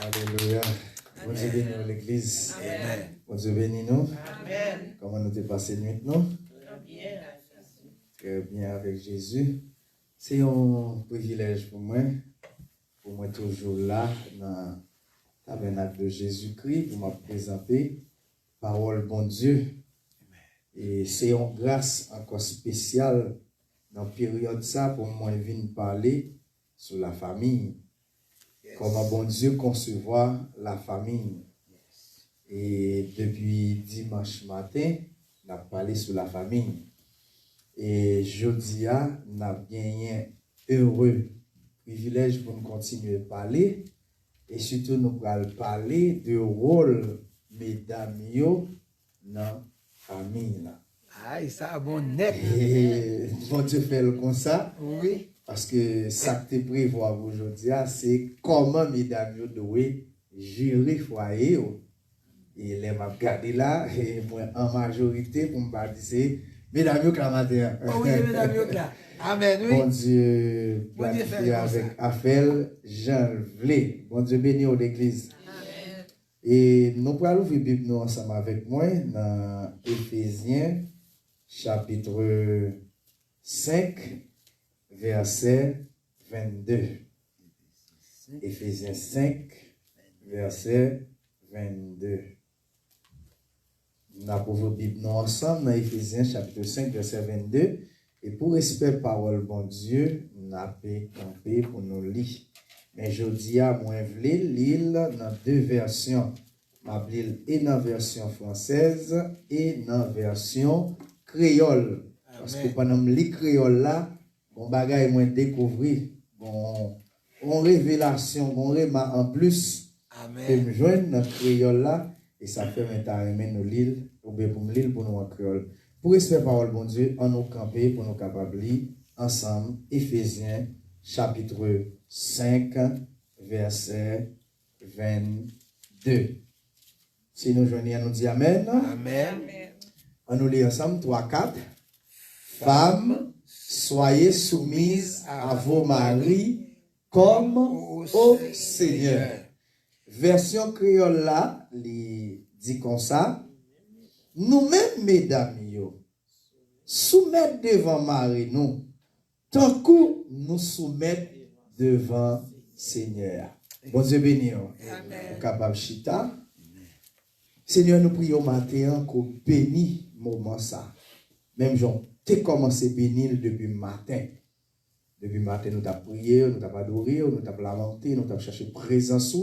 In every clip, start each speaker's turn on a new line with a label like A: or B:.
A: Alléluia. Bon Dieu bénit l'église. Amen. Bon Dieu bénit nous. Amen. Comment nous t'es passé nuit, non? Très bien avec Jésus. C'est un privilège pour moi toujours là dans le tabernacle de Jésus-Christ pour me présenter parole bon Dieu. Et c'est une grâce encore spéciale dans la période ça pour moi venir parler sur la famille. Comment bon Dieu concevoir la famille. Et depuis dimanche matin, on a parlé sur la famille. Et jeudi, on a gagné un heureux privilège pour nous continuer à parler. Et surtout, nous allons parler du rôle, mesdames, dans la famille.
B: Ah, ça, bon net.
A: Et bon Dieu fait le comme ça.
B: Oui.
A: Parce que ça que tu prévois aujourd'hui, c'est comment mesdames doivent gérer le foyer. Et les m'a regardé là, et moi en majorité, pour me dire, mesdames, la matin.
B: Oui, mesdames, là. Amen, oui.
A: Bon Dieu, planifié avec Afel, Jean Vlé. Bon Dieu béni l'église. Amen. Et nous allons ouvrir la Bible ensemble avec moi dans Éphésiens, chapitre 5. Verset 22. Éphésiens 5, verset 22. Nous avons vos Bibles ensemble dans Éphésiens chapitre 5, verset 22. Et pour respect parole bon Dieu, nous avons campé pour nous lire. Mais je dis à moi, je voulais lire dans deux versions. Je vais lire et dans la version française et dans la version créole. Parce que pendant que je lis créole là, bon bagay moi découvrir bon révélation bon remarque en plus que me joindre dans créole là et ça fait maintenant nous lire ou bien pour me lire pour nous en créole pour respect parole bon Dieu en nous camper pour nous capable lire ensemble Éphésiens chapitre 5 verset 22. Si nous joignons nous dit amen. Amen. On nous lit ensemble 3-4. Femmes, soyez soumises à vos maris comme au Seigneur. Version créole là, dit comme ça. Nous-mêmes, mesdames, soumettre devant Marie nous, tant que nous soumettre devant Seigneur. Bon Dieu béni. Au capable chita. Seigneur, nous prions matin qu'on bénit moment ça. Même Jean, tu as commencé à bénir depuis le matin. Depuis le matin, nous avons prié, nous avons adoré, nous avons lamenté, nous avons cherché présence.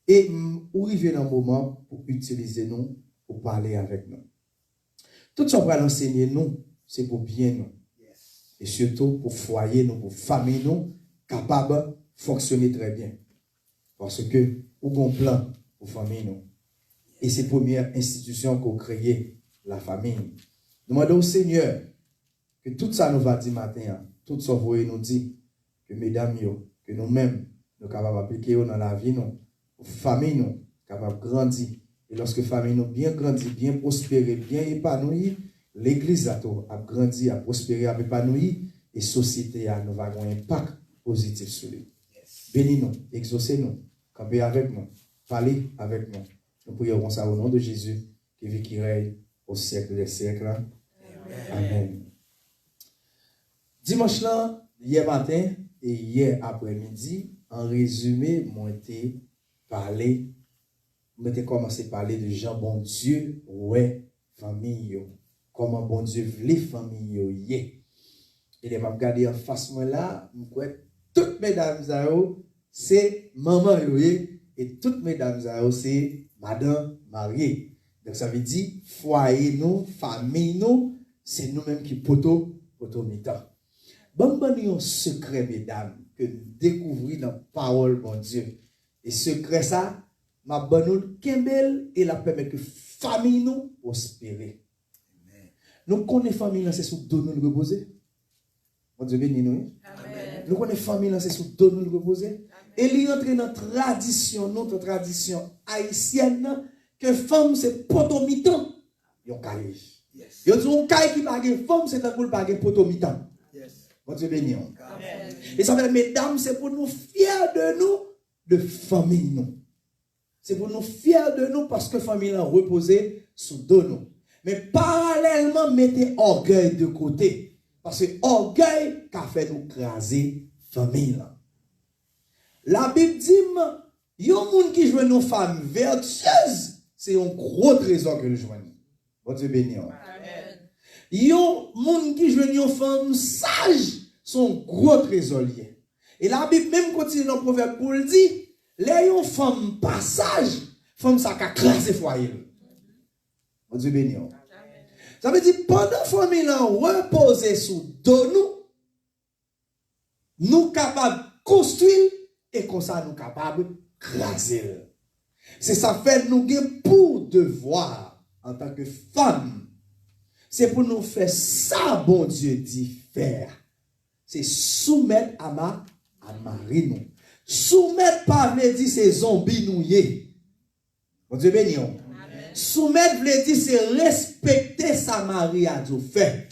A: Et nous arrivons dans un moment pour utiliser nous, pour parler avec nous. Tout ce qu'on va enseigner nous, c'est pour bien nous. Et surtout pour foyer nous, pour famille nous, capable de fonctionner très bien. Parce que nous avons un plan pour famille nous. Et c'est la première institution qu'on crée, la famille. Demandons au Seigneur que tout ça nous va dire matin, tout ça vous nous dit que mesdames, que nous-mêmes, nous sommes capables d'appliquer dans la vie, nous, famille, nous, capables de grandir. Et lorsque famille nous bien grandi, bien prospéré, bien épanoui, l'église a grandi, a prospéré, a épanoui, et la société nous va avoir un impact positif sur lui. Bénis-nous, exaucez-nous, campez avec nous, parlez avec nous. Nous prions ça au nom de Jésus, qui vit, qui règne au siècle des siècles. Amen. Dimanche là, hier matin et hier après-midi, en résumé, m'ont été parlé, m'ont commencé à parler de Jean bon Dieu, ouais, famille, comment bon Dieu voulait famille, et les m'a regardé en face moi là, toutes mesdames c'est maman, et toutes mesdames c'est madame mariée. Donc ça veut dire, foyer nous, famille nous, c'est nous-mêmes qui poto mi-temps. Bon, un secret, mesdames, que nous découvrons dans la parole, bon Dieu. Et secret ça, ma bonne kembel et la permet que famille nous prospérer. Nous connaissons famille, c'est sous deux nous reposer. Bon Dieu béni nous. Nous connaissons famille, c'est sous deux nous reposer. Et il entre dans tradition, notre tradition haïtienne, que femme c'est potomitan. Yon caille. Yon dit un caille qui pas femme c'est un coup pas potomitan. Bon Dieu béni. Et ça veut dire mesdames c'est pour nous fiers de nous de famille nous. C'est pour nous fiers de nous parce que famille a reposé sous dos nous. Mais parallèlement, mettez orgueil de côté. Parce que orgueil a fait nous craser famille. La Bible dit, il y a un monde qui joue nos femmes vertueuses, c'est un gros trésor que le joue. Bon Dieu béni. Il y a un monde qui joue nos femmes sages, sont gros trésoriers. Et la Bible même continue dans le proverbe pour le dire, les femmes pas sages, femmes ça qui crasé foyer. Bon Dieu béni. Ça veut dire pendant que la famille reposer sous dos nous capables de construire et comme ça nous capables de craser. C'est ça fait nous pour devoir en tant que femme. C'est pour nous faire ça, bon Dieu dit faire. C'est soumettre à Marie nous. Soumettre pas veut dire c'est zombie nous yé. Bon Dieu béni. Soumettre veut dire c'est respecter sa Marie à Dieu fait.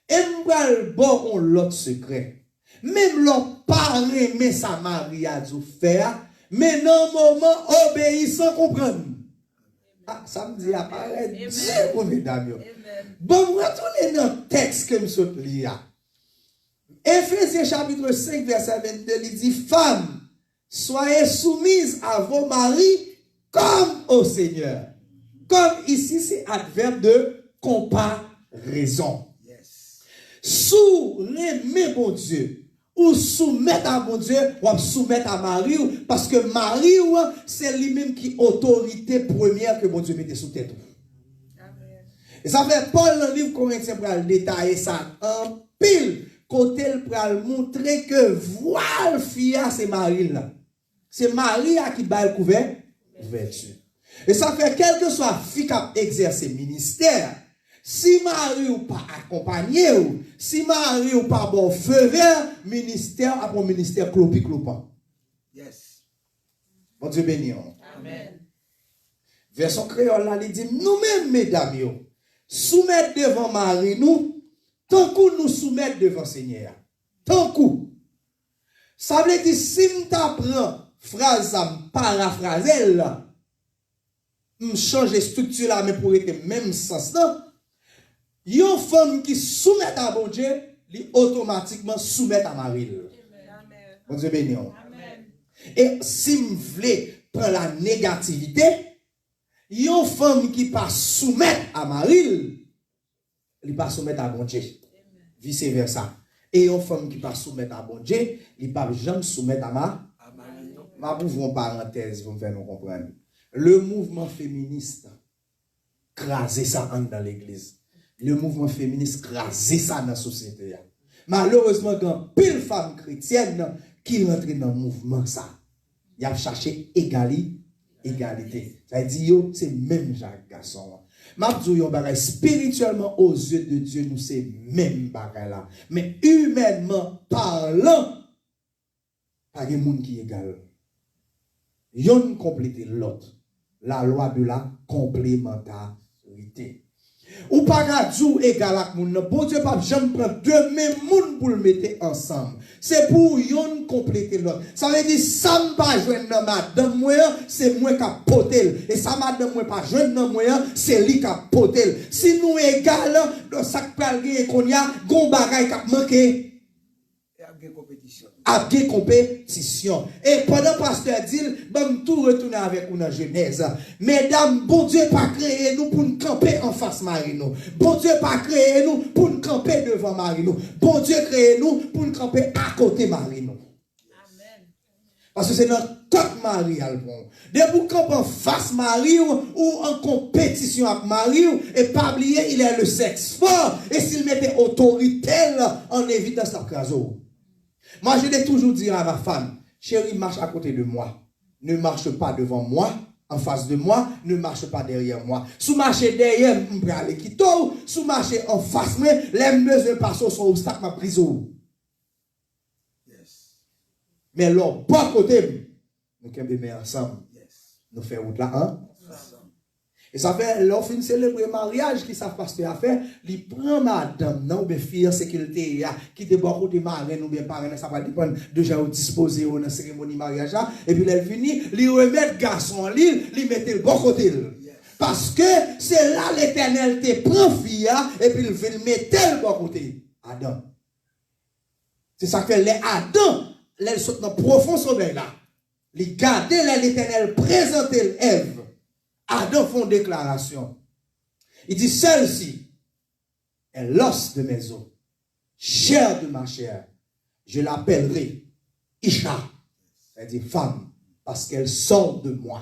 A: Et m'bral bon on l'autre secret. Même l'on pas aimer sa Marie à Dieu faire, mais dans le moment obéissant comprendre. Ah, ça me dit apparaître Dieu pour mesdames. Bon, retournez dans le texte que je lis. Éphésiens chapitre 5, verset 22, il dit, femmes, soyez soumises à vos maris comme au Seigneur. Comme ici, c'est adverbe de comparaison. Sous-aimer bon Dieu, ou soumettre à bon Dieu, ou soumettre à Marie, parce que Marie, c'est lui-même qui est autorité première que bon Dieu mette sous tête. Et ça fait Paul dans le livre Corinthiens pour le détailler ça en pile. Côté pour montrer que voile fia c'est Marie là. C'est Marie qui bat le couverture. Et ça fait quel que soit fille qui a exercé ministère, si Marie ou pas accompagné ou, si Marie ou pas bon feu vert, ministère après un ministère clopi clopant. Yes. Bon Dieu béni. Amen. Version créole là, il dit nous-mêmes mesdames soumettre devant Marie nous tant que nous soumettre devant Seigneur. Tant que. Ça veut dire si je t'apprends phrase à paraphraser là, je change de structure là mais pour être même sens là. Une femme qui soumet à bon Dieu, lui automatiquement soumet à Marie. Bon Dieu béni. Et si je voulais prendre la négativité, une femme qui pas soumettre à Marie, elle pas soumettre à bon Dieu. Vice versa. Et une femme qui pas soumettre à bon Dieu, elle pas jamais soumettre à Marie. Ma ouvre une parenthèse pour me faire nous comprendre. Le mouvement féministe craser ça dans l'église. Le mouvement féministe craser ça dans la société. Malheureusement, quand pile femmes chrétiennes qui rentrent dans le mouvement ça, ils ont cherché égalité. Ça veut dire c'est même Jacques garçon. Ma dis spirituellement aux yeux de Dieu nous c'est même bagaille là. Mais humainement parlant, pas de monde qui est égal. Yon complète l'autre. La loi de la complémentarité. Ou pas gadjou égal avec moun. Bon Dieu pas jamais prendre deux mêmes moun pour le mettre ensemble. C'est pour yon compléter l'autre. Ça veut dire ça me pas joindre dans madame moi, c'est moi qui a potel. Et ça madame moi pas joindre dans moi, c'est lui qui a potel. Si nous égal dans ça que qu'on y a gon bagay qui a manqué. Avec compétition. Et pendant pasteur dit, bon tout retourner avec nous dans Genèse. Mesdames, bon Dieu pas créé nous pour nous camper en face Marino. Bon Dieu pas créé nous pour nous camper devant Marino. Bon Dieu créé nous pour nous camper à côté Marino. Amen. Parce que c'est notre côté Marie Albon. Dès vous camper en face Marie ou en compétition avec Marie et pas oublier il est le sexe fort et s'il mettait autorité en évidence la craso. Moi, je l'ai toujours dit à ma femme, chérie, marche à côté de moi. Ne marche pas devant moi, en face de moi, ne marche pas derrière moi. Si marcher derrière, je vais aller quitter. Si marcher en face, les mesures passer sur obstacle, ma prison. Yes. Mais l'autre, bon côté, nous sommes ensemble. Yes. Nous faisons route là, hein? Et ça fait, lorsqu'on fin célébrer mariage, qui savent pasteur à faire, il prend madame, non, ou bien fille en sécurité, qui te bon côté marraine ou bien parrain, ça va dépendre de gens disposés dans la cérémonie mariage, et puis elle finit, il remet garçon en l'île, il met le bon côté. Parce que c'est là l'Éternel te prend fille, et puis il fait mettre le bon côté. Adam. C'est ça que les Adam, les sont dans le profond sommeil là. Les garder l'Éternel présenter Ève. Adam font déclaration. Il dit, celle-ci est l'os de mes os, chair de ma chair. Je l'appellerai Isha, c'est-à-dire femme, parce qu'elle sort de moi.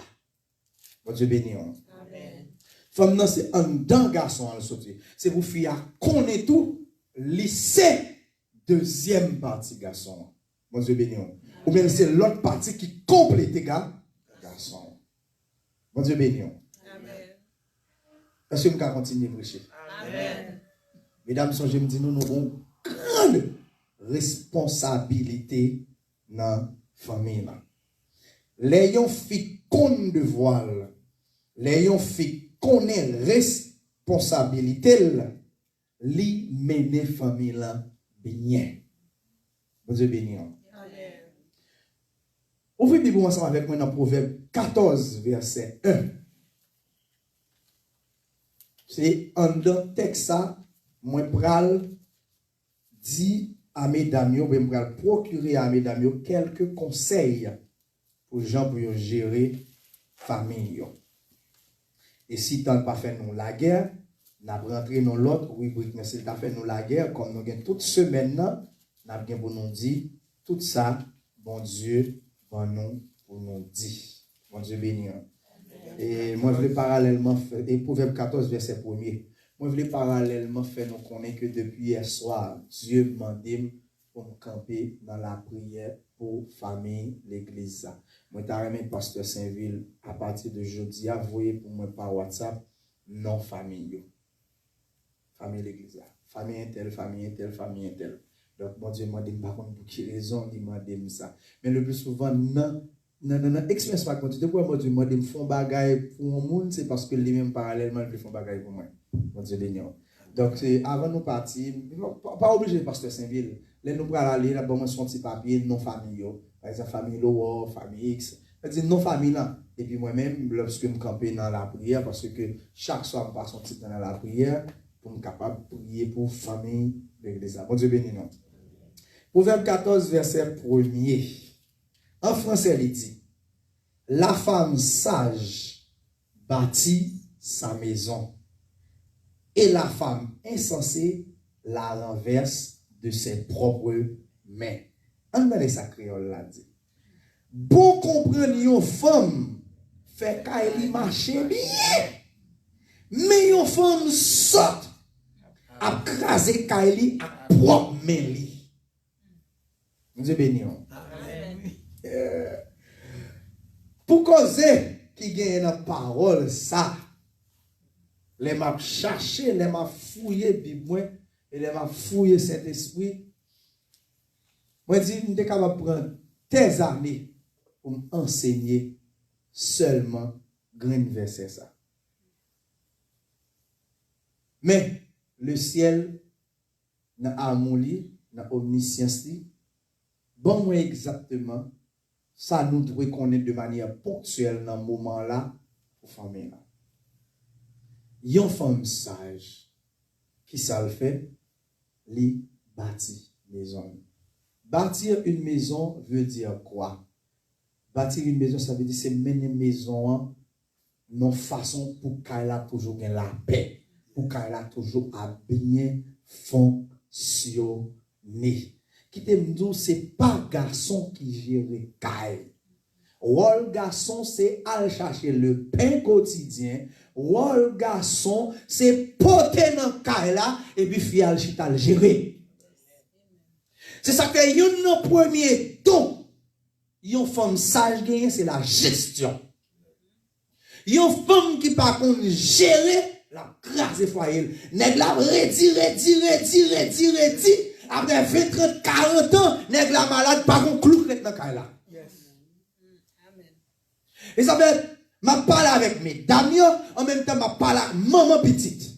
A: Bon Dieu béni. Amen. Femme, non, c'est un d'un garçon à le sortir. C'est pour faire connaître tout, lycée, deuxième partie garçon. Bon Dieu béni. Ou bien c'est l'autre partie qui complète garçon. Bon Dieu béni. Est-ce que je peux continuer à prêcher? Amen. Mesdames, je me dis, nous avons une grande responsabilité dans la famille. Les filles qu'on de voile, les filles qu'on est responsabilité, li mener famille là bien. Bon Dieu béni. Amen. Ouvrez la Bible ensemble avec moi dans Proverbe 14, verset 1. C'est un texte ça, moi pral dit à mesdames, je pral procurer à mesdames quelques conseils pour gens pour gérer famille. Et si tu n'as pas fait nous la guerre, nous avons rentré dans l'autre rubrique, mais si tu as fait nous la guerre, comme nous avons toute semaine, nous avons pour nous dire tout ça, bon Dieu, bon nous, pour nous dire. Bon Dieu béni. Et moi, je voulais parallèlement faire, et Proverbe 14, verset 1er, moi, je voulais parallèlement faire nous connaître que depuis hier soir, Dieu m'a demandé pour me camper dans la prière pour famille, l'église. Moi, je remis pasteur Saint-Ville, à partir de jeudi, envoyé pour moi par WhatsApp, non famille. Famille, l'église. Famille intelle, famille intelle, famille intelle. Donc, mon Dieu m'a dit, par contre, pour quelle raison il m'a dit ça. Mais le plus souvent, non, expérience pas quand tu te vois, moi, Dieu m'a dit, font bagaille pour un monde, c'est parce que les mêmes parallèlement, ils font bagaille pour moi. Mon Dieu béni. Donc, avant nous partir, pas obligé, pasteur Saint-Ville. Là, nous allons aller, là, bon, son petit papier, non famille. Par exemple, famille Loa, famille X. C'est-à-dire, non famille là. Et puis moi-même, lorsque je me campe dans la prière, parce que chaque soir, je passe un petit temps dans la prière, pour me capable de prier pour famille, l'église. Bon Dieu béni, non. Proverbe 14, verset 1er. En français, il dit, la femme sage bâtit sa maison, et la femme insensée la renverse de ses propres mains. On va les créole là dit. Bon comprendre une femme fait qu'elle marche bien, mais une femme saute à craser qu'elle à propre main. Dieu béni. Pour causer qui gagne la parole ça, les m'a cherché, les m'a fouillé Bible et les m'a fouillé Saint-Esprit. Moi dis je suis capable de prendre des années pour m'enseigner seulement grand verset ça. Mais le ciel dans harmonie, dans omniscience, bon moi exactement ça nous devons connaître de manière ponctuelle dans ce moment-là pour famille là. Une femme sage qui ça le fait, li bâtit maison. Bâtir une maison veut dire quoi? Bâtir une maison, ça veut dire c'est mener une maison non façon pour qu'elle a toujours la paix, pour qu'elle a toujours à bien fonctionner. Qui te dit c'est pas garçon qui gère caille. Rôle garçon c'est aller chercher le pain quotidien. Rôle garçon c'est porter dans caille là et puis fial chita le gérer. C'est ça que yon premier don. Yon femme sage gagne c'est la gestion. Yon femme qui par contre gérer la grâce foyer. Nèg la redi. Après 20, 30, 40 ans, nèg la malade par contre clou dans caille là. Et ça veut m'a parlé avec mesdames, en même temps m'a parlé avec maman petite.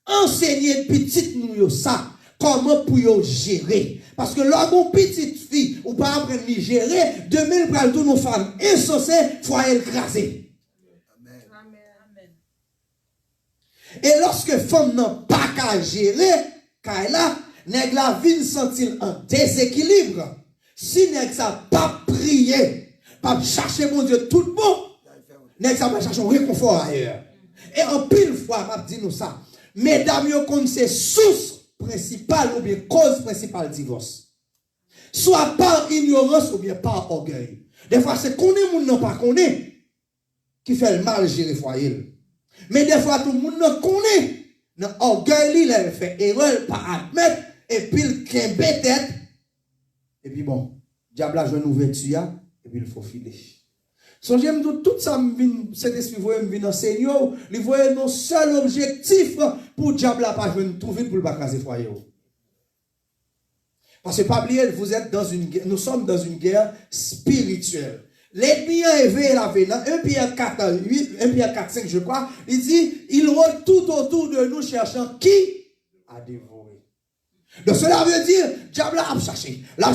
A: Enseigner petite nous ça, comment pour yo gérer. Parce que lorsqu'on petite fille, ou pas apprendre à gérer, demain, il va tout nos femmes insensées, foyer écrasé.
B: Amen.
A: Et lorsque femme n'a pas qu'à gérer, car là, nèg la vin sentir en déséquilibre. Si nèg ça pas prier, pas chercher mon Dieu tout bon, nèg ça va chercher un réconfort ailleurs. Et en pile fois, m'a dit nous ça. Mesdames, yo connaissent c'est source principale ou bien cause principale divorce. Soit par ignorance ou bien par orgueil. Des fois, c'est qu'on est moun non pas qu'on est qui fait le mal gérer foyer. Mais des fois, tout le monde non connaît. Dans orgueil, il a fait erreur, pas admettre, et puis il crée tête. Et puis bon, diable a joué une ouverture, et puis il faut filer. Songez tout ça, cet esprit voyait me venir enseigner, il voyait nos seul objectif pour diable a pas jouer trouver pour le pas caser foyer. Parce que pas oublier, vous êtes dans une guerre, nous sommes dans une guerre spirituelle. L'ennemi a éveillé la veille. 1 Pierre 4, 8, 1 Pierre 4, 5, je crois, il dit, il rôde tout autour de nous cherchant qui a dévoré. Donc cela veut dire, diable a cherché, l'a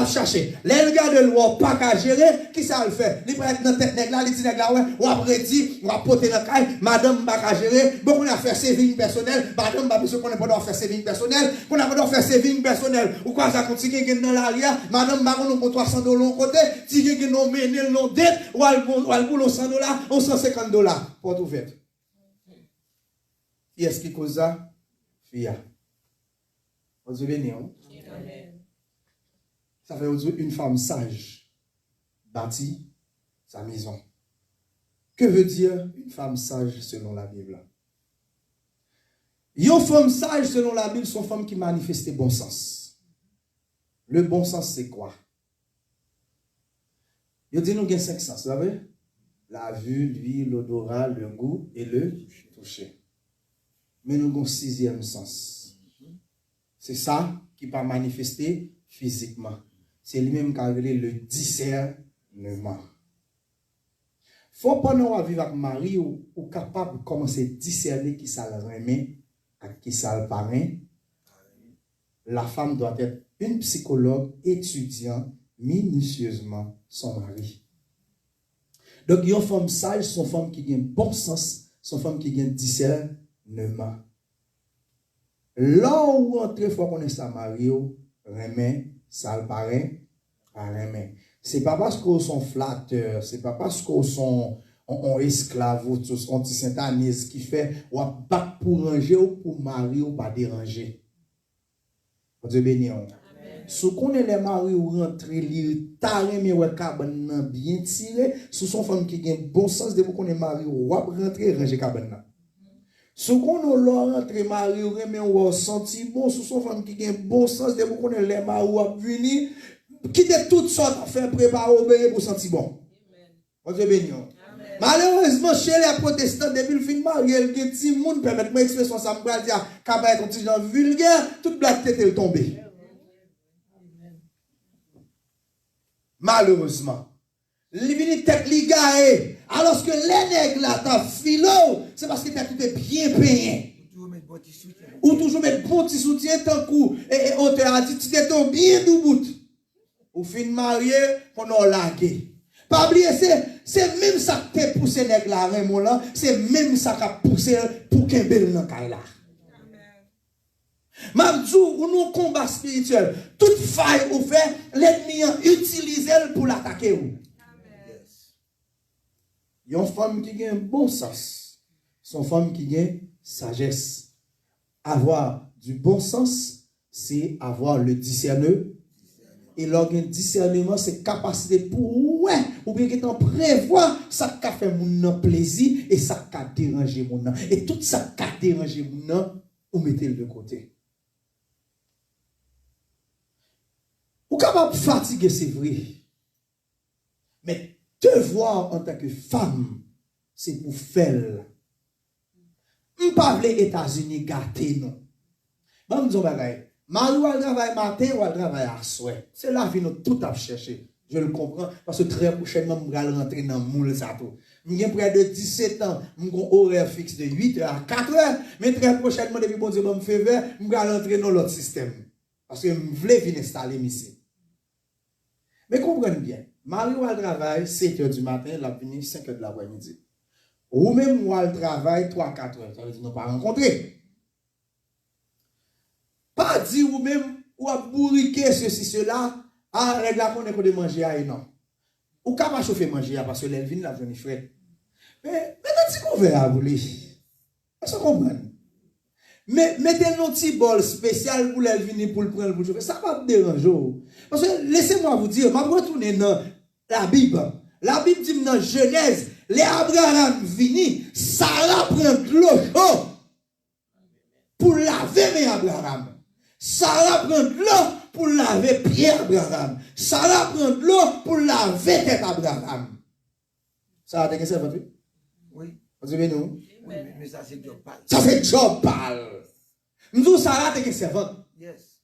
A: cherché. Les gars de loi pas qu'à gérer, qui ça le fait? Il prend dans tête nèg là, il dit nèg là ouais, ou après dit, on va porter dans caille, madame pas qu'à gérer, bon on a fait saving personnel, madame pas besoin qu'on ait pas faire saving personnel, qu'on a pas faire saving personnel. Ou quoi ça continue dans l'arrière, madame pas on pour $300 côté, si quelqu'un non mener non dette, ou al pour $100 ou $150 pour tout fait. Qui est-ce qui cause ça? Fia. Vous avez béni, ça fait une femme sage bâtit sa maison. Que veut dire une femme sage selon la Bible? Une femme sage selon la Bible sont femmes qui manifestent bon sens. Le bon sens, c'est quoi? Il dit nous avons 5 sens, vous savez? La vue, l'ouïe, l'odorat, le goût et le toucher. Mais nous avons 6e sens. C'est ça qui va manifester physiquement. C'est lui-même qui a appelé le discernement. Faut pas nous vivre avec Marie ou capable de commencer à discerner qui ça le remet à qui ça le paraît. La femme doit être une psychologue étudiant minutieusement son mari. Donc, il y a une femme sage, son femme qui a un bon sens, son femme qui a un discernement. Là où entre fois qu'on est sa mari, remet, ça le paraît, pas remet. C'est pas parce qu'on sont flatteurs, c'est pas parce qu'on sont esclaves ou anti-satanistes qui fait ou pas pour ranger ou pour marier ou pas déranger. Dieu béni. Si on est les maris ou rentrer lire taré mais ouais cabane bien tiré, sous son femme qui a un bon sens de pour qu'on est marié ou rentrer ranger cabane. Si on a rentré marié ou remet ou senti bon sous son femme qui a un bon sens de pour qu'on est les maris ou venir quitter toutes sortes à faire préparer obéir pour sentir bon. Dieu béni. Malheureusement, chez les protestants, depuis le film marié, il y a des gens qui permettent de m'expression ça me dire qu'à être un petit gens vulgaire, toute blague tête est tombée. Malheureusement. Il vient tête ligaée. Alors que les nègres là, t'as philo, c'est parce que t'as tout bien payé. Ou toujours mettre bon petit soutien tant coup. Et auteur a dit, tu t'es tombé bien du bout. Ou fin marié, qu'on a lagué. Pas oublier, c'est même ça qui a poussé nègres là, Raymond là, c'est même ça qui a poussé pour qu'un bel dans là. Mabdou, ou nous combat spirituel, toute faille ou fait, l'ennemi utilise pour l'attaquer. Il y a une femme qui a un bon sens. C'est une femme qui a sagesse. Avoir du bon sens, c'est avoir le discernement. Et l'organe discernement, c'est capacité pour ouais, ou bien qu'il prévoit ça qui fait mon plaisir et ça qui déranger mon nom. Et tout ça qui déranger mon nom, ou mettez-le de côté. Ou capable de fatiguer, c'est vrai. Mais devoir en tant que femme, c'est pour faire. On ne parle pas les États-Unis gâtés, non. Bon, nous disons, Marie ou elle travaille matin ou elle travaille à soir. C'est la vie nous tout à chercher. Je le comprends parce que très prochainement, je vais rentrer dans le moule ça tout. J'ai près de 17 ans, j'ai un horaire fixe de 8h à 4h, mais très prochainement, depuis bon Dieu, je me fais vers, je vais rentrer dans l'autre système. Parce que je voulais venir installer ici. Mais comprenez bien, Marie va travailler 7h du matin, elle a fini 5h de l'après-midi. Ou même moi, elle travaille 3-4h, ça veut dire nous pas rencontrer. Pas dire ou même, ou à bourriquer ceci, cela, à régler qu'on est de manger à non. Ou qu'à pas chauffer manger parce que l'elvin la journée frais. Mais mettez qu'on veut à vous. Est-ce que vous comprenez? Mais mettez un petit bol spécial pour l'elvin pour le prendre pour chauffer. Ça va me déranger. Parce que laissez-moi vous dire, je vais retourner dans la Bible. La Bible dit dans Genèse, les Abraham vini, Sarah prend de l'eau pour laver mes Abraham. Sarah prend de l'eau pour laver Pierre Abraham. Sarah prend de l'eau pour laver tête Abraham. Ça a été servante?
C: Oui.
A: Vous savez nous?
C: Oui, mais ça c'est Job parle.
A: Ça c'est Job parle. Nous disons Sarah a été servante.
C: Yes.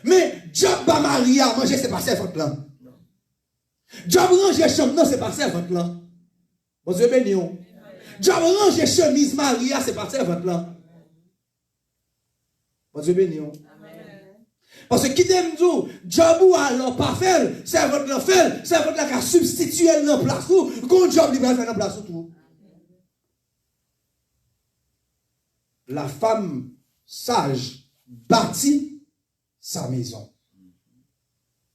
A: Mais Job va marier à manger, c'est pas servante là.
C: Non.
A: Job range chambre, non, c'est pas servante là. Vous Dieu béni. Job range chemise Maria, c'est pas servante là. Vous Dieu béni. Parce que qui t'aime dire, Job ou alors pas faire, servante là fait, servante là qui a substitué dans place où, quand Job lui va faire dans place où tout. La femme sage bâtit sa maison.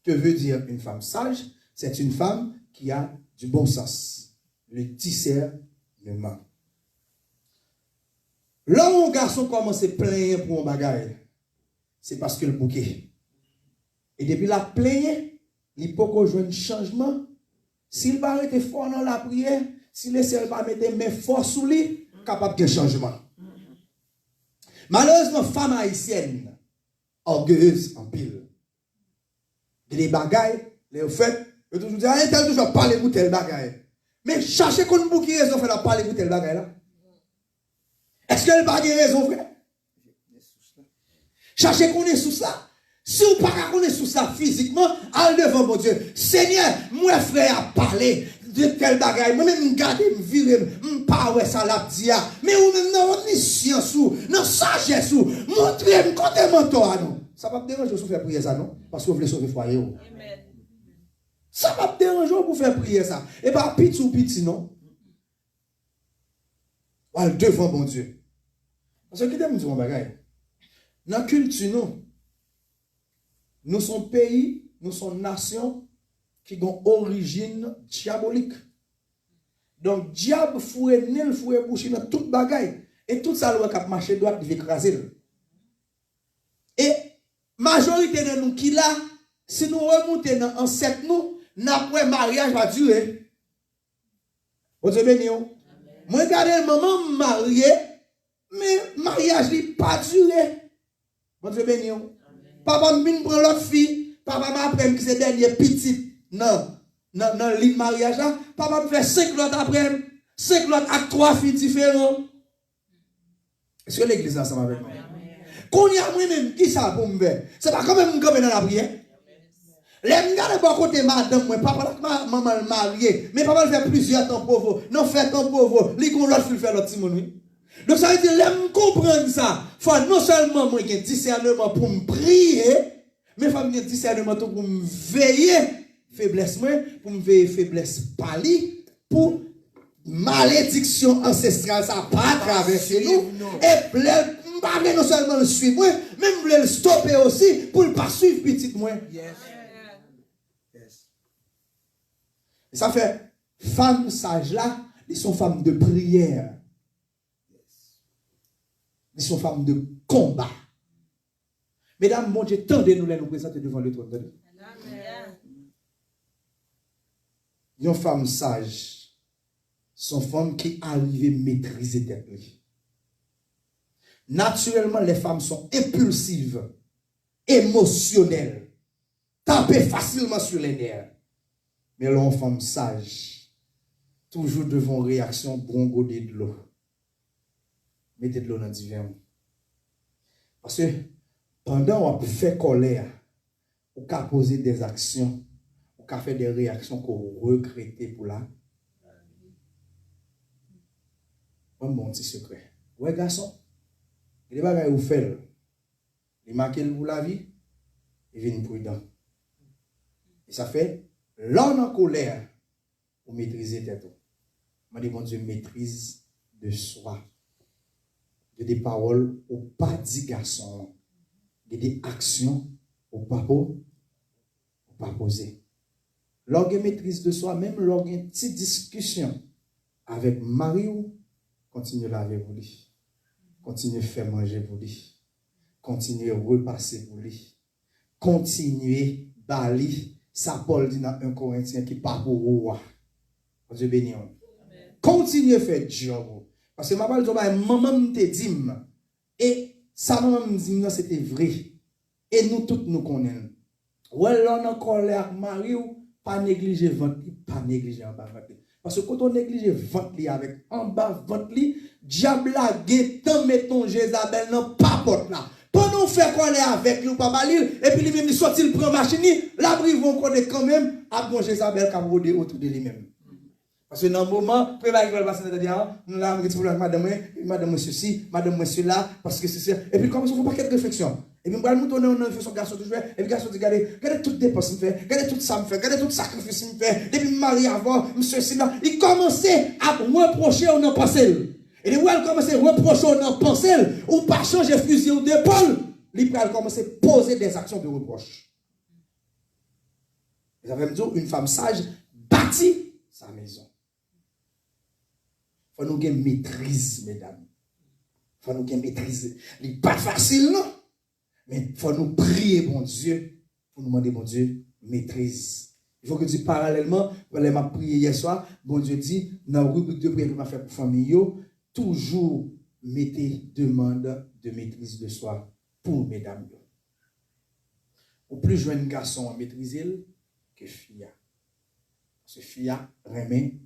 A: Que veut dire une femme sage? C'est une femme qui a du bon sens, le discernement. Là où un garçon commence à plaindre pour un bagage, c'est parce que le bouquet. Et depuis la plainte, il peut qu'on joue un changement. S'il va arrêter fort dans la prière, s'il essaie de pas mettre mes forces sous lui, capable de changement. Malheureusement, femme haïtienne, orgueilleuse en pile. Les bagailles, les faits, je toujours dis, ah, tel toujours parler pour tel bagaille. Mais cherchez qu'on boucle raison fait la parler pour tel bagaille là. Est-ce que le bagaille raison vrai? Cherchez qu'on est sous ça. Si vous ne pas qu'on est sous ça physiquement, allez devant mon Dieu. Seigneur, moi frère a parlé de tel bagaille. Moi-même, je garde, je vire, je parle ça la dia. Mais vous-même, non, on est science ou, non, sagesse ou, montrez-moi, contez-moi toi, non. Ça va me déranger pour faire prier ça, non? Parce que vous voulez sauver le foyer. Amen. Ça va me déranger pour faire prier ça. Et pas petit ou petit, non? Allez devant mon Dieu. Parce que qui t'aime dire mon bagaille? Dans la culture, nous sommes pays, nous sommes nations qui ont origine diabolique. Donc, diable fouet nel, fouet bouché dans toute bagaille. Et tout ça, qui a marché droit, il va écraser. Et, majorité de nous qui là, si nous remontons dans l'ancêtre, nous, n'après mariage va durer. Vous avez béni. Moi, regardez le moment marié, mais mariage n'a pas duré. Vous avez béni. Papa m'a prend l'autre fille, papa m'a appris que c'est dernier petit. Non, dans le mariage là, papa me fait 5 l'autre après, 5 l'autre avec 3 filles différentes. Est-ce que l'église est ensemble avec moi? Quand il y a moi-même, qui ça pour me faire? C'est pas quand même dans la prière. Les gars de bon côté madame, moi, papa maman marié, mais papa fait plusieurs temps pauvre. Non, fait temps pauvre, li kon l'autre fille fait l'autre Simon. Donc ça veut dire, l'aime comprendre ça. Faut non seulement moi qui ai discernement pour me prier, mais faut me discernement pour me veiller faiblesse moi, pour me veiller faiblesse pali, pour malédiction ancestrale ça pas traverser nous et pas non seulement le suivre, même le stopper aussi pour ne pas suivre petit moi.
C: Yes. Yes.
A: Ça fait femmes sages là, ils sont femmes de prière. Ils sont femmes de combat. Mesdames, mon Dieu, tendez-nous les nous présenter devant le trône de Dieu. Une femme sage sont femmes qui arrivent à maîtriser tête. Naturellement, les femmes sont impulsives, émotionnelles, tapent facilement sur les nerfs. Mais les femmes sages, toujours devant réaction, brongoder de l'eau. Mettez de l'eau dans le divin. Parce que pendant qu'on fait colère, on peut poser des actions, on peut faire des réactions qu'on regrette pour là. un bon petit secret. Ouais, garçon, il y a des bagages où fait, il marque pour la vie, il vient prudent. Et ça fait, l'homme en colère, pour maîtriser tête. Je dis, mon Dieu, maîtrise de soi. Il y a des paroles au pas dit garçon. Il y a des actions au pas poser. Lorsque maîtrise de soi, même lorsque une petite discussion avec Mario, continue à laver pour lui. Continue à faire manger pour lui. Continue à repasser pour lui. Continuez à bali. Ça Paul dit dans 1 Corinthiens qui part pour roi. Dieu béni. Continuez à faire job. Parce que ma parole de maman te dit et ça maman me dit c'était vrai. Et nous tous nous connaissons. Ouais, là on a colère Mario, pas négliger vente, pas négliger en bas vente. Parce que quand on néglige vente avec en bas vente, diable la guette mettons Jézabel dans pas porte là. Pendant fait colère avec lui pas balil et puis lui même il sorti il prend machine, la bri vont connaître quand même à bon Jézabel qui a rodé autour de lui-même. Parce que dans le moment, préparé qui va passer dans le dire, nous l'avons dit madame ceci, madame cela, parce que c'est ça. Et puis comme ça, il ne faut pas qu'il y ait de réflexion. Et puis, nous tourner en son garçon toujours, et puis garçon dit, regardez toutes dépenses me fait, regardez tout ça me fait, regardez tout sacrifice me fait. Depuis mari avant, monsieur Sina, il commençait à reprocher on en pensée. Et où elle commençait à reprocher on en pensée, ou pas changer fusil ou d'épaule, il commençait à poser des actions de reproche. Vous avez dit, une femme sage bâtit sa maison. Il faut nous gagner maîtrise, mesdames. Il faut nous gagner maîtrise. Ce n'est pas facile, non? Mais il faut nous prier, bon Dieu, pour nous demander, bon Dieu, maîtrise. Il faut que tu parallèlement, quand m'a prié hier soir, bon Dieu dit, dans la rubrique de prière que m'a fait pour famille, toujours mettez demande de maîtrise de soi pour mesdames. Au plus jeune garçon à maîtriser que fille. Parce que fille remet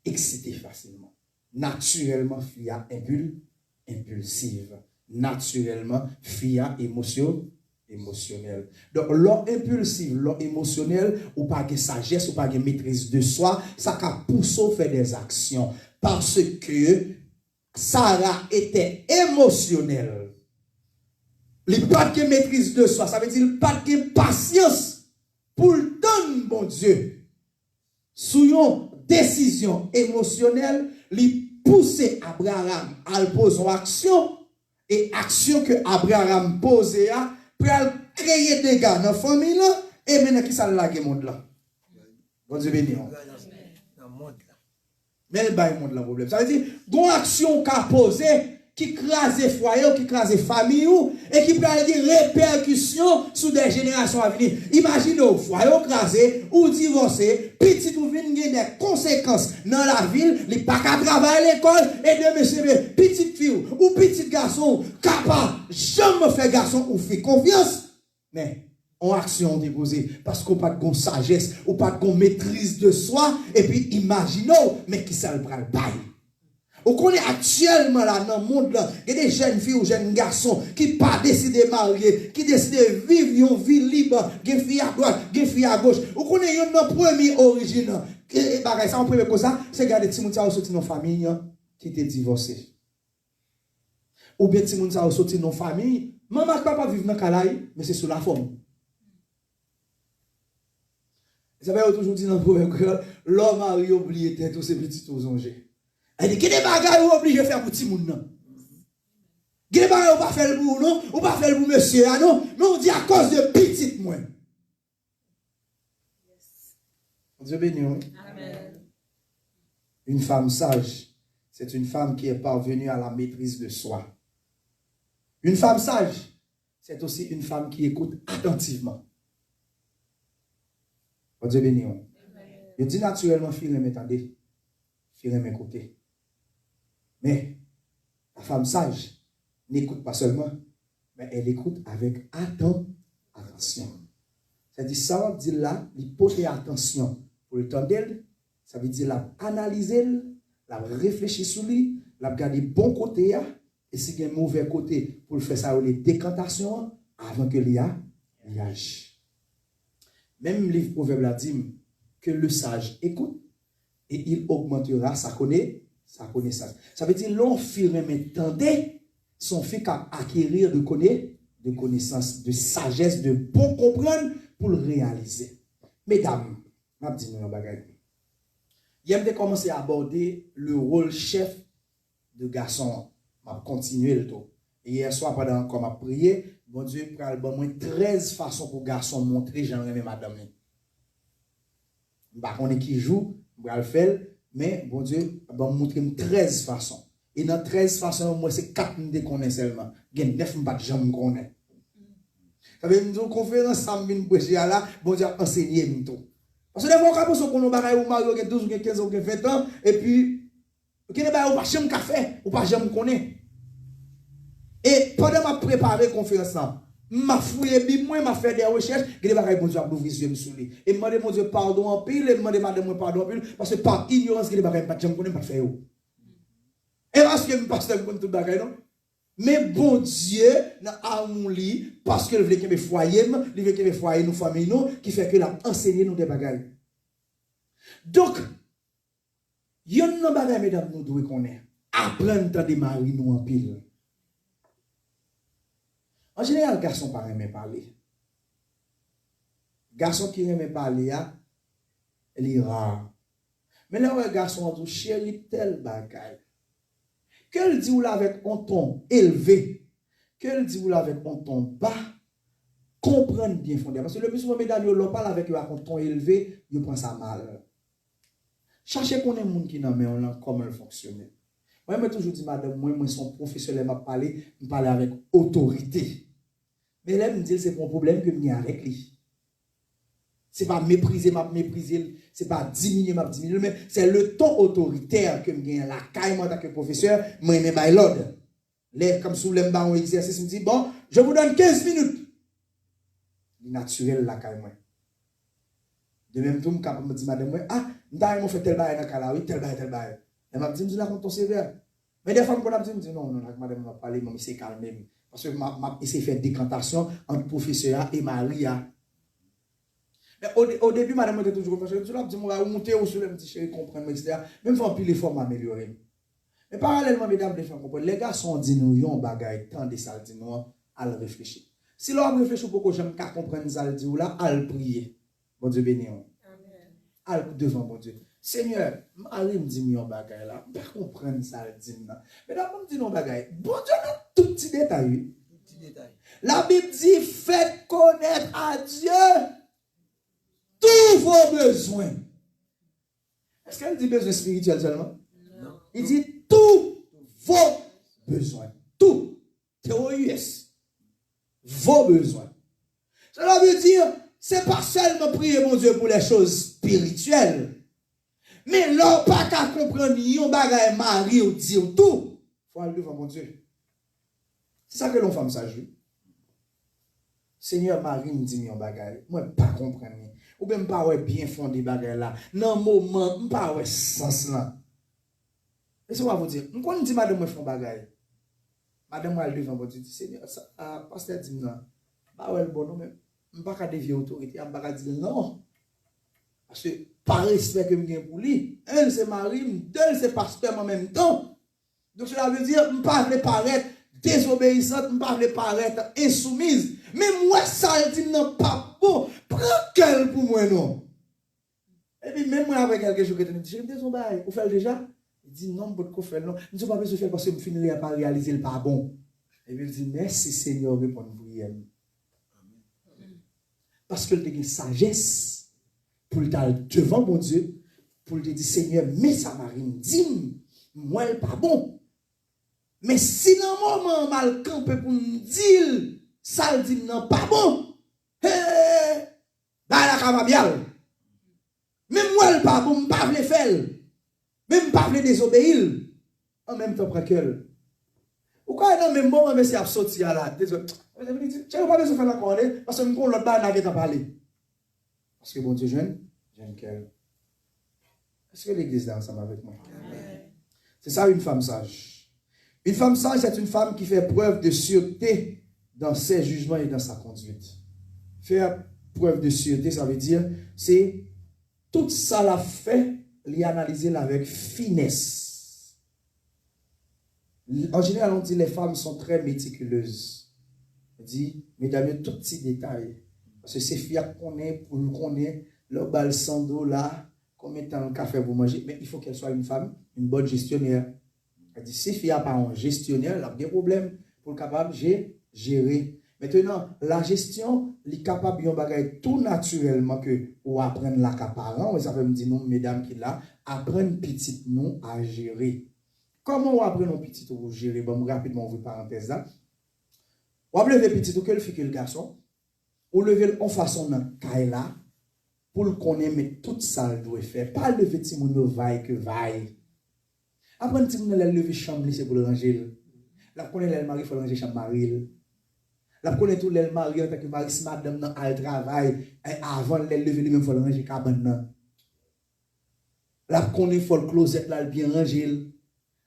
A: excité facilement. Naturellement, fille impulsive. Naturellement, fille émotionnelle. Donc, l'homme impulsif, l'homme émotionnel, ou pas de sagesse, ou pas de maîtrise de soi, ça va pousser à faire des actions. Parce que Sarah était émotionnelle. Il n'y a pas de maîtrise de soi, ça veut dire pas de patience pour le donner, mon Dieu. Sous une décision émotionnelle, il pousse Abraham à poser une action, et action que Abraham posait pour créer des dégâts dans la famille, et maintenant qui ça l'a le monde là. Bon Dieu béni. Mais le monde là problème. Ça veut dire, une action qu'a posée, qui crase foyer, qui crase famille, et qui peut avoir des répercussions sur des générations à venir. Imaginez, foyer crasé, ou divorcé, petit ou vient des conséquences dans la ville, les pas qu'à travailler à l'école, et de monsieur, petite fille ou petit garçon, capable, jamais faire garçon ou fait confiance, mais en action déposée, parce qu'on n'a pas de sagesse, ou pas de maîtrise de soi, et puis imaginez, mais qui ça le bras le bail. On connaît actuellement là dans le monde là, il y a des jeunes filles ou jeunes garçons qui pas décidé de marier, qui décident de vivre une vie libre, des filles à droite, des filles à gauche. On connaît une première origine. Et ça en premier cause ça, c'est garder Timoun ça sorti dans famille qui était divorcé. Ou bien Timoun ça sorti dans famille, maman et papa vivent dans Kalaï, mais c'est sous la forme. Ça veut toujours dire dans le premier que l'homme marié oublié tous ses petits aux angers. Il dit, il y a des bagages où obligé de faire pour tout le monde. Il y a des bagages où pas faire pour nous, ou pas faire pour monsieur, non, mais on dit à cause de petit moi. Dieu béni. Amen. Une femme sage, c'est une femme qui est parvenue à la maîtrise de soi. Une femme sage, c'est aussi une femme qui écoute attentivement. Dieu béni. Je dis naturellement, fille, m'étendez, fille, m'écoutez. Mais la femme sage n'écoute pas seulement, mais elle écoute avec attention. C'est-à-dire, ça veut dire là, il porter attention pour le temps d'elle, ça veut dire la analyser, la réfléchir sur lui, la garder bon côté, et si il y a un mauvais côté, pour le faire ça, les décantations, avant que l'il age. Même le livre Proverbe dit que le sage écoute, et il augmentera sa connaissance. sa connaissance. Ça veut dire, l'on fait tendez, son fait qu'à acquérir de connaissances, de sagesse, de bon comprendre pour le réaliser. Mesdames, je vais vous dire un bagage. J'aime commencer à aborder le rôle chef de garçon. Je vais continuer le tout. Et hier soir, pendant qu'on m'a prié, bon Dieu, il y a 13 façons pour garçon montrer, j'en ai madame. Je ne sais pas qui joue, je vais le faire, mais bon Dieu, il va montrer 13 façons. Et dans 13 façons, moi, c'est 4 que je connais seulement. Il y a 9 que je ne connais pas. Ça veut dire, une conférence, ça me vient là, bon Dieu, enseigner tout. Parce que des fois, on a l'impression qu'on a un mari, 12, 15 ou 20 ans, et puis, on n'a pas jamais café, on n'a pas jamais connaît. Et pendant ma préparé la conférence, m'a fouillé bien, m'a fait des recherches, et des bagages, bon Dieu, a ouvert les yeux sous lui. Et m'a demandé, mon Dieu, pardon en pile, et m'a demandé, mon pardon en pile, parce que par ignorance, que des bagages, je ne connais pas faire. Et parce que je ne passe pas tout bagage, non? Mais bon Dieu, a mon lit, parce que il veut que mes foyers, il veut que mes foyers, nos familles, nous, qui fait que l'a enseigné nous des bagages. Donc, il y a un bagage, mesdames, nous devons connaître. Apprendre à démarrer nous en pile. En général, garçon ne pas aimer parler. Garçon qui aime parler, il est rare. Mais là, un garçon dit, chérie, tel bagage. Qu'elle dit ou là avec un ton élevé, qu'elle dit ou là avec un ton bas, comprendre bien fondé. Parce que le plus souvent, mesdames, on parle avec un ton élevé, ils prennent ça mal. Cherchez qu'on est monde qui n'a pas comment elle fonctionne. Moi, je toujours dit, madame, moi, son professionnel m'a parlé, je parle avec autorité. Mais là, me dit, c'est pas un problème que je n'ai avec lui. Ce n'est pas mépriser, ce n'est pas diminuer, mais c'est le ton autoritaire que je gagne la caille, moi, en tant que professeur, moi, je mets l'ordre. Comme si vous voulez me faire un exercice, je me dis, bon, je vous donne 15 minutes. Naturel, la caille, moi. De même tout, je me dis, madame, ah, je fait tel bail dans le cas oui, tel bail. Elle m'a dit, je la compte ton sévère. Mais des fois, je me dis, non, madame, m'a parlé, mais c'est calme. Parce que je essayé de faire décantation entre professeur et Maria. Mais au début, madame était toujours comme ça. Je me dis, on va monter au soleil, je me dis, chérie, comprendre, etc. Même si on pile l'effort m'améliorer. Mais parallèlement, mesdames, les femmes, les gars sont dit nous, ils ont bagaille, tant de ça, dit nous, à le réfléchir. Si l'on réfléchit beaucoup, j'aime qu'à comprendre ça, dit ou là, à le prier. Bon Dieu béni. À le devant, bon Dieu. Seigneur, allez me dire mon bagaille là, je ne comprends pas ça, dit nous. Mais là, on me dit non bagaille. Bon Dieu, tout petit détail. La Bible dit, faites connaître à Dieu tous vos besoins. Est-ce qu'elle dit besoins spirituels seulement? Non. Il dit tous vos besoins. Tout. T-O-U-S. Vos besoins. Cela veut dire, c'est pas seulement prier mon Dieu pour les choses spirituelles. Mais l'on pas qu'à comprendre, yon bagay mari ou dire tout. Faut aller devant mon Dieu. C'est ça que l'on fait ça joue. Seigneur Marie me dit yon bagay. Moi, pas comprendre. Ou bien pas bien fondé bagay là. Dans le moment, pas ouais sens là. Laissez-moi vous dire, nous connaissons madame moi font bagay. Madame moi devant votre dit Seigneur, pasteur dit non. Pas ouais bon non mais pas qu'à dévier autorité, on pas dire non. Parce que par respect que me pour lui, elle c'est Marie, deux c'est pasteur en même temps. Donc cela veut dire on pas paraître désobéissante, on pas paraître insoumise. Mais moi ça elle dit non pas bon. Prends quel pour moi non. Et puis même moi avec quelque chose que tu me dis, je me dis on va faire déjà. Il dit non, bon, qu'on fait non. Je ne sais pas besoin de faire parce que je finirai par réaliser le pas bon. Et puis il dit merci Seigneur pour nous prier. Parce que il a une sagesse pour le devant mon Dieu, pour lui dire Seigneur, mais ça m'a dit, moi elle pas bon. Mais si dans un moment mal campé pour me dire, ça le dit non pas bon. Bah la cava bien. Même moi elle pas bon, pas le faire. Même pas le désobéir. En même temps que pourquoi dans même moment mais c'est absorti là désolé. Tu n'as pas besoin de faire la corne parce que nous l'autre bas n'a pas parlé. Parce que bon Dieu j'aime qu'elle. Est-ce que l'église est ensemble avec moi? C'est ça une femme sage. Une femme sage, c'est une femme qui fait preuve de sûreté dans ses jugements et dans sa conduite. Faire preuve de sûreté, ça veut dire, c'est tout ça l'a fait, l'y analyser avec finesse. En général, on dit les femmes sont très méticuleuses. On dit, mesdames, il y a tout petit détail. Parce que c'est fier qu'on est, pour nous connaître, le bal $100, combien de temps le café pour manger, mais il faut qu'elle soit une femme, une bonne gestionnaire. Elle dit, si fier pas un gestionnaire, elle a des problèmes pour capable de gérer. Maintenant, la gestion, elle est capable de faire tout naturellement que ou apprendre l'accaparant. Ça veut me dire, non, mesdames qui là, apprendre petit nous à gérer. Comment on apprend un petit ou gérer? Bon, rapidement, on vous parenthèse là. On va lever petit ou que le fille que le garçon, ou lever en façon dans Kaila, pour le connaître, mais tout ça, il doit faire. Pas lever petit moun vaille que vaille. Après, petit moun lever chambre, c'est pour le ranger. La connaît le mari, il faut ranger chambre mari. La connaît tout le mari, en tant que mari, si madame dans le travail, avant de lever lui-même, il faut ranger cabane. La connaît, il faut le closet là, bien ranger.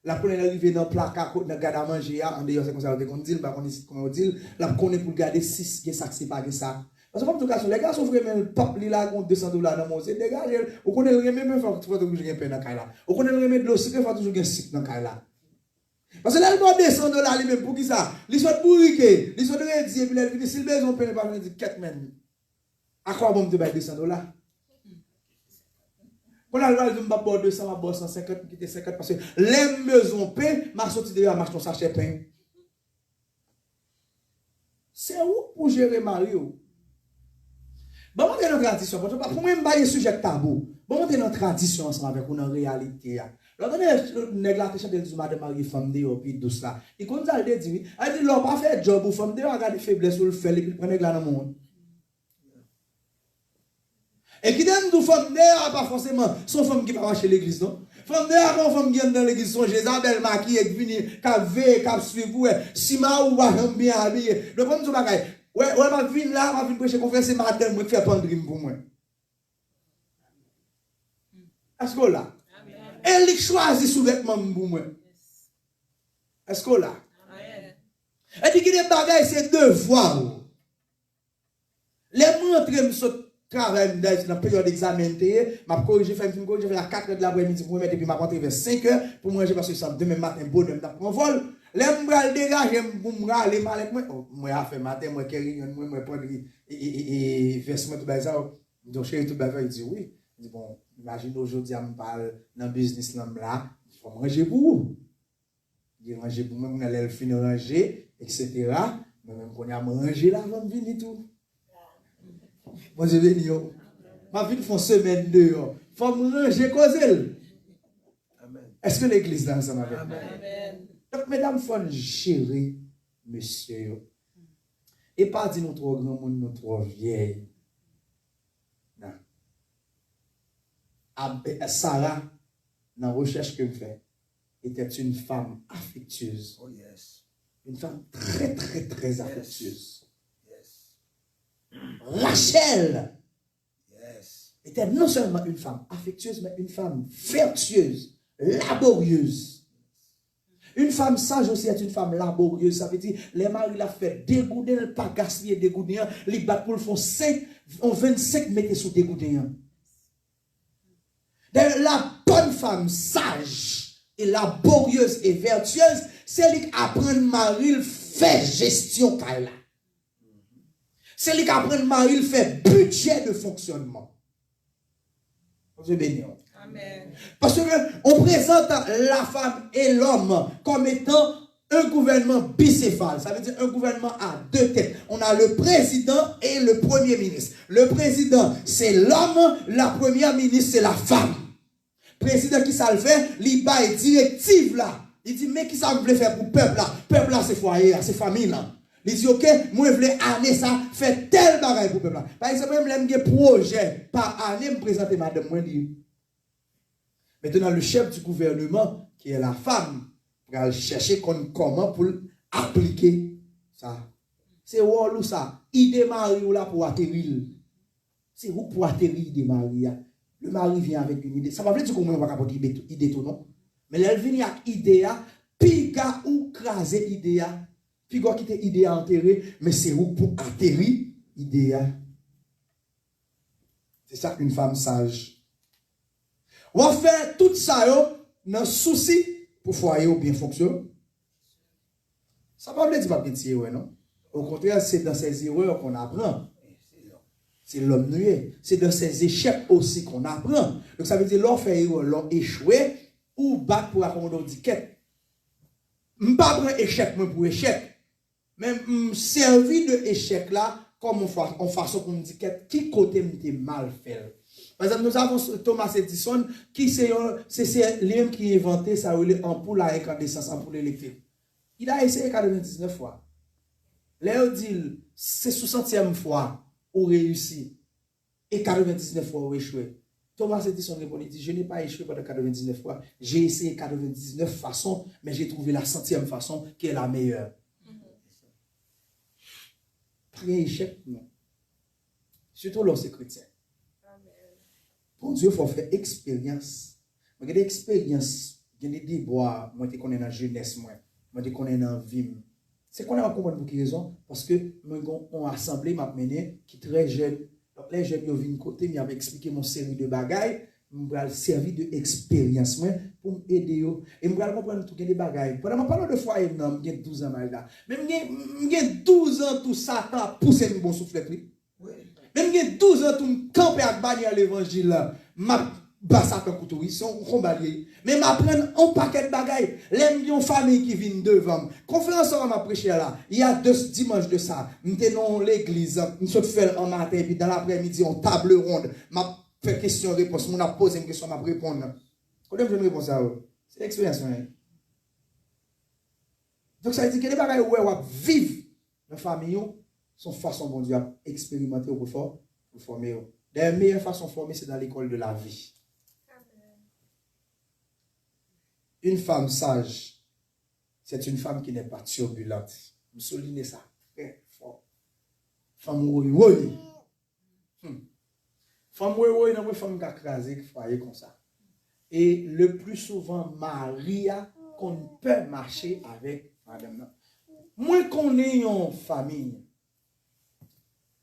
A: La connaît arrivé dans le placard, dans le garde à manger, en dehors, c'est comme ça, on dit, on dit, la connaît pour garder 6, ça, c'est pas ça. Parce que, comme tout cas, les gars sont vraiment le pop, là, contre $200 dans mon c'est dégagé. On connaît le remède, mais il faut toujours gagner un peu dans le cas là. On connaît le remède de l'eau, il faut toujours gagner 6 dans le cas là. Parce que là, il doit descendre là, lui-même, pour qui ça? Il soit bourriqué, il soit réduit, et puis là, il dit, si le besoin, on peut pas dire 4 men. À quoi bon me bailler $200? Quand on a dit, je vais 200, je vais 150, je vais 50, parce que les besoins paient, ma sortie de là, je vais acheter pain. C'est où pour gérer Mario? Bon, on est dans la tradition. Pour moi, je vais sujet tabou. Bon, on est dans la tradition ensemble avec une réalité. Lorsque on est dans la madame Marie femme de puis douce là. Il comme ça le dit, elle dit l'on pas fait job ou femme de regarder faiblesse ou le fait et puis prendre là dans le monde. Et qui donne nous femme de pas forcément son femme qui va marcher l'église non. Femme de quand femme qui est dans l'église son Jézabel maquillée qui vient qui suivre si ma ou va bien habillé. Le comme ça bagaille. Ouais, ma vie là, ma vie prêcher confesse madame moi qui fait pandrim pour moi. Est-ce que là? Elle choisit sous-vêtement pour moi. Est-ce que là? Elle dit que les bagailles c'est devoir. Les montrer ce travail dans la période d'examen, m'a corrigé, fait une corrigé à 4h de l'après-midi pour me mettre et puis m'a rentré vers 5h pour manger parce que ça demain matin bonhomme pour mon vol. Les m'bral dégager pour m'aller mal moi a fait matin moi qui réunion moi prendre et vêtement tout ça. Donc chéri tout il dit oui. Il dit bon, imagine aujourd'hui on parle dans business là, il faut manger pour vous. Il manger pour moi, on allait finir ranger etc. Mais même qu'on a mangé là avant de venir tout. Moi je vais dire ma vie font semaine dehors. Faut manger causer. Amen. Est-ce que l'église là ensemble avec moi? Amen. Donc, mesdames, il faut gérer, monsieur. Et pas dire nous trop grand monde, nous trop vieille. Non. Sarah, dans la recherche que je fais, était une femme affectueuse.
C: Oh yes.
A: Une femme très, très, très affectueuse. Yes. Rachel était non seulement une femme affectueuse, mais une femme vertueuse, laborieuse. Une femme sage aussi est une femme laborieuse. Ça veut dire, les maris la fait dégoûter, ne pas gaspiller dégoûter, les battent pour le fond 25 mettez sous dégoûter. La bonne femme sage et laborieuse et vertueuse, c'est elle qui apprend mari faire gestion là. C'est elle qui apprend mari faire budget de fonctionnement. Je bénis. Amen. Parce qu'on présente la femme et l'homme comme étant un gouvernement bicéphale. Ça veut dire un gouvernement à deux têtes. On a le président et le premier ministre. Le président, c'est l'homme. La première ministre, c'est la femme. Président qui ça le fait, il baille directive là. Il dit, mais qui ça veut faire pour le peuple là? Peuple là, c'est foyer, c'est famille là. Il dit, ok, moi je voulais année ça, faire tel bagage pour le peuple là. Par exemple, même les projets par année, me présenter madame, moi dit. Maintenant, le chef du gouvernement, qui est la femme, va chercher comment pour appliquer ça. C'est où ça? Idée mari ou là pour atterrir. C'est où pour atterrir idée mari? Le mari vient avec une idée. Ça va pas dire qu'on va apporter idée tout non. Mais elle vient avec idée, puis gars ou craser idée, puis gars qui était idée enterrée, mais c'est où pour atterrir idée. C'est ça qu'une femme sage. On va faire tout ça dans souci pour foyer ou bien fonctionner. Ça ne veut pas dire pas de erreur, non? Au contraire, c'est dans ces erreurs qu'on apprend. C'est l'homme nué. C'est dans ces échecs aussi qu'on apprend. Donc ça veut dire, l'on fait erreur, l'on échoué, ou battre pour accommoder une quête. Je ne pas prendre échec pour échec. Mais je servi de échec là, comme en façon pour me dire qui côté m'était mal fait. Par exemple, nous avons Thomas Edison, qui c'est lui qui a inventé ça, ampoule à incandescence, ampoule électrique. Il a essayé 99 fois. Là, il dit, c'est 60e fois où réussi. Et 99 fois où échoué. Thomas Edison répond, il dit, je n'ai pas échoué pendant 99 fois. J'ai essayé 99 façons, mais j'ai trouvé la 100e façon qui est la meilleure. Pas échec, non. Surtout lorsque c'est chrétien. Pour Dieu, il faut faire expérience. Il y a des expériences, il y a des déboires, moi je connais dans la jeunesse, moi je connais dans la vie. C'est qu'on a compris pour quelle raison? Parce que nous avons assemblé, m'a mené, qui est très jeune. Donc les jeunes ont vu côté, ils m'avaient expliqué mon série de bagailles, je vais servir d'expérience pour m'aider. Et je vais comprendre tout les bagailles. Pendant que je parle de foyer, j'ai 12 ans là. Même j'ai 12 ans, tout ça, a poussé mon bon souffle. Même j'ai 12 ans, tout me camper à bannière l'évangile là. Ma basse à couteau, ils sont combaliers. Mais m'apprendre un paquet de bagailles. Les millions de familles qui viennent devant. Conférence on m'a prêché là. Il y a 2 dimanches de ça. Nous dans l'église, nous sommes fait en matin, puis dans l'après-midi, on table ronde. M'a fait question-réponse. On a posé une question, m'a répondre. Comment je réponds ça? C'est l'expérience. Donc ça veut dire que les bagailles où on vivre dans la famille, sont façon bon Dieu à expérimenter pour former. La meilleure façon de former, c'est dans l'école de la vie. Une femme sage, c'est une femme qui n'est pas turbulente. Je souligne ça très fort. Femme oui. Femme oui, non, femme qui a crasé, qui foyer comme ça. Et le plus souvent, Maria, qu'on ne peut marcher avec madame. Moins qu'on ait une famille,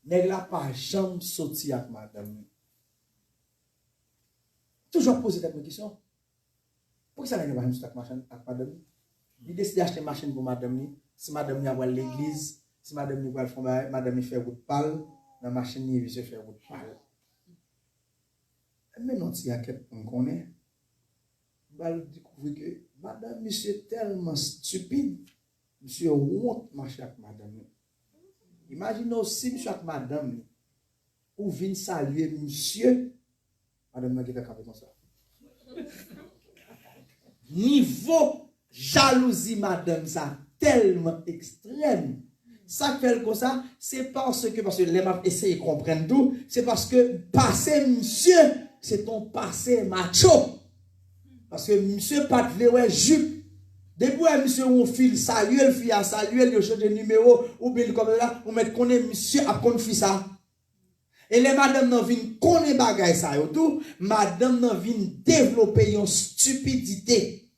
A: nèg la pas jamais sorti avec madame. Toujours poser cette question. Pourquoi ça n'est pas juste avec madame? Il décide d'acheter une machine pour madame. Si madame va à l'église, si madame va faire madame fait route pâle, la machine il se fait route pâle. Mais non, si y a quelqu'un qu'on connaît, on va découvrir que madame monsieur tellement stupide, monsieur honte marcher avec madame. Imaginez aussi, monsieur avec madame, ou vient saluer monsieur, madame n'a pas capé comme ça. Niveau jalousie, madame, ça tellement extrême. Ça fait comme ça, c'est parce que les m'a essayé de comprendre tout, c'est parce que passé monsieur, c'est ton passé macho. Parce que monsieur pas de ouais jupe. Depuis monsieur on file saluer, le fille à saluer, il change de numéro ou bien comme là, on met connaît monsieur a connu ça. Et les madame nan vinn connaît bagay ça yo tout, madame nan vinn développer une stupidité.